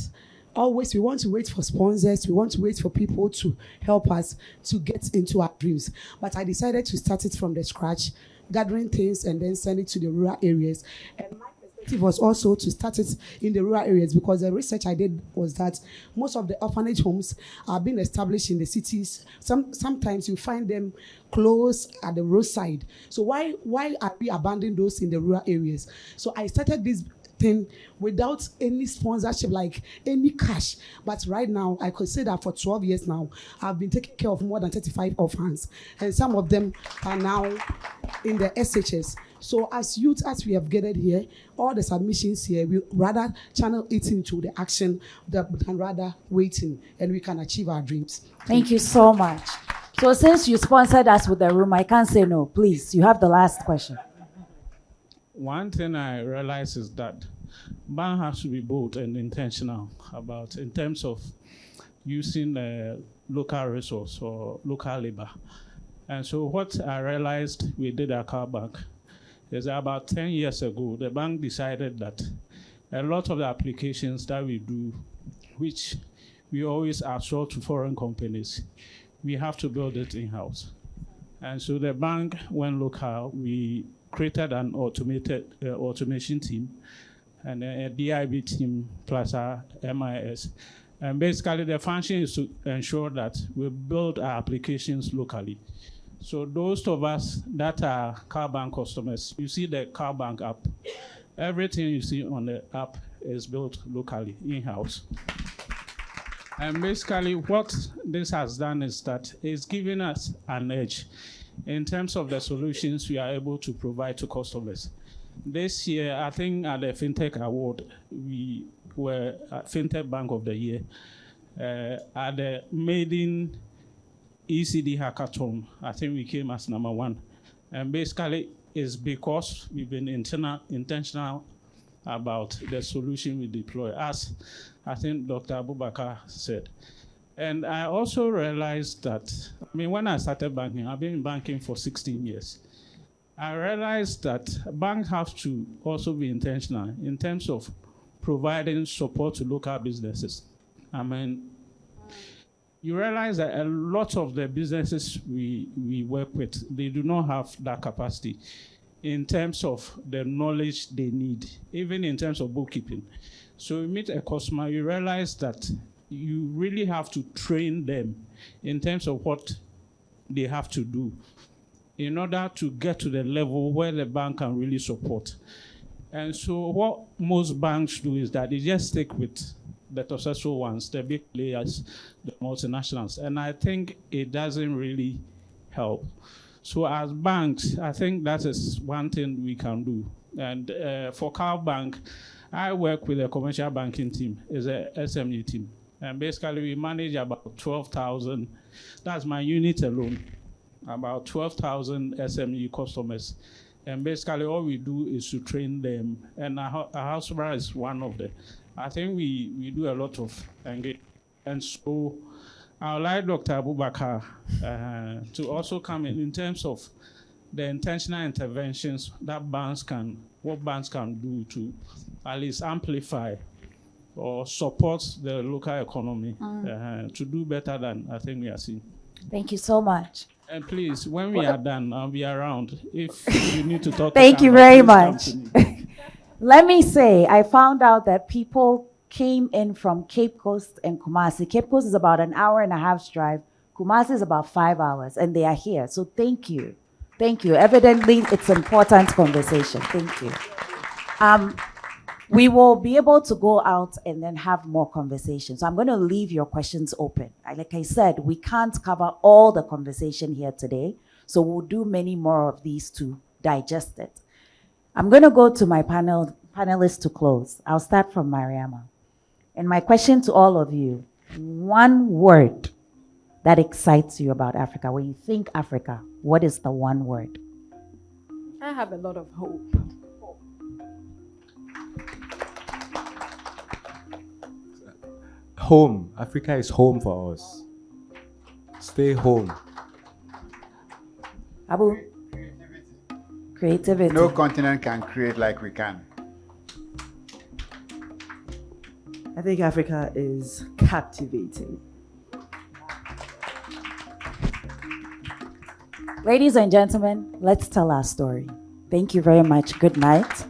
always we want to wait for sponsors, we want to wait for people to help us to get into our dreams. But I decided to start it from the scratch, gathering things and then send it to the rural areas. And my perspective was also to start it in the rural areas, because the research I did was that most of the orphanage homes are being established in the cities. Sometimes you find them close at the roadside. So why are we abandoning those in the rural areas? So I started this thing without any sponsorship, like any cash. But right now, I could say that for 12 years now, I've been taking care of more than 35 orphans. And some of them are now in the SHS. So as youth, as we have gathered here, all the submissions here, we rather channel it into the action than rather waiting, and we can achieve our dreams. Thank you so much. So since you sponsored us with the room, I can't say no. Please, you have the last question. One thing I realize is that bank has to be bold and intentional about in terms of using local resource or local labor. And so what I realized we did at Car Bank is that about 10 years ago, the bank decided that a lot of the applications that we do, which we always outsource to foreign companies, we have to build it in-house. And so the bank went local. We created an automated automation team and a DIB team plus our MIS. And basically the function is to ensure that we build our applications locally. So those of us that are Car Bank customers, you see the Car Bank app. Everything you see on the app is built locally, in-house. And basically what this has done is that it's given us an edge in terms of the solutions we are able to provide to customers. This year, I think at the FinTech Award, we were at FinTech Bank of the Year. At the Maiden ECD Hackathon, I think we came as #1. And basically, it's because we've been intentional about the solution we deploy, as I think Dr. Abubakar said. And I also realized that, when I started banking, I've been in banking for 16 years. I realized that banks have to also be intentional in terms of providing support to local businesses. You realize that a lot of the businesses we work with, they do not have that capacity in terms of the knowledge they need, even in terms of bookkeeping. So you meet a customer, you realize that you really have to train them in terms of what they have to do in order to get to the level where the bank can really support. And so what most banks do is that they just stick with the successful ones, the big players, the multinationals. And I think it doesn't really help. So as banks, I think that is one thing we can do. And for Cal Bank, I work with a commercial banking team. It's a SME team. And basically we manage about 12,000, that's my unit alone, about 12,000 SME customers. And basically all we do is to train them. And Ahaspora is one of them. I think we do a lot of engagement. And so I would like Dr. Abubakar to also come in terms of the intentional interventions that what banks can do to at least amplify or support the local economy to do better than I think we are seeing. Thank you so much. And please, when we are done, I'll be around. If you need to talk Thank to you very much. Let me say, I found out that people came in from Cape Coast and Kumasi. Cape Coast is about an hour and a half's drive. Kumasi is about 5 hours, and they are here. So thank you. Thank you. Evidently, it's an important conversation. Thank you. We will be able to go out and then have more conversations. So I'm going to leave your questions open. Like I said, we can't cover all the conversation here today, so we'll do many more of these to digest it. I'm going to go to my panelists to close. I'll start from Mariama. And my question to all of you, one word that excites you about Africa. When you think Africa, what is the one word? I have a lot of hope. Home. Africa is home for us. Stay home. Abu? Creativity. No continent can create like we can. I think Africa is captivating. Ladies and gentlemen, let's tell our story. Thank you very much. Good night.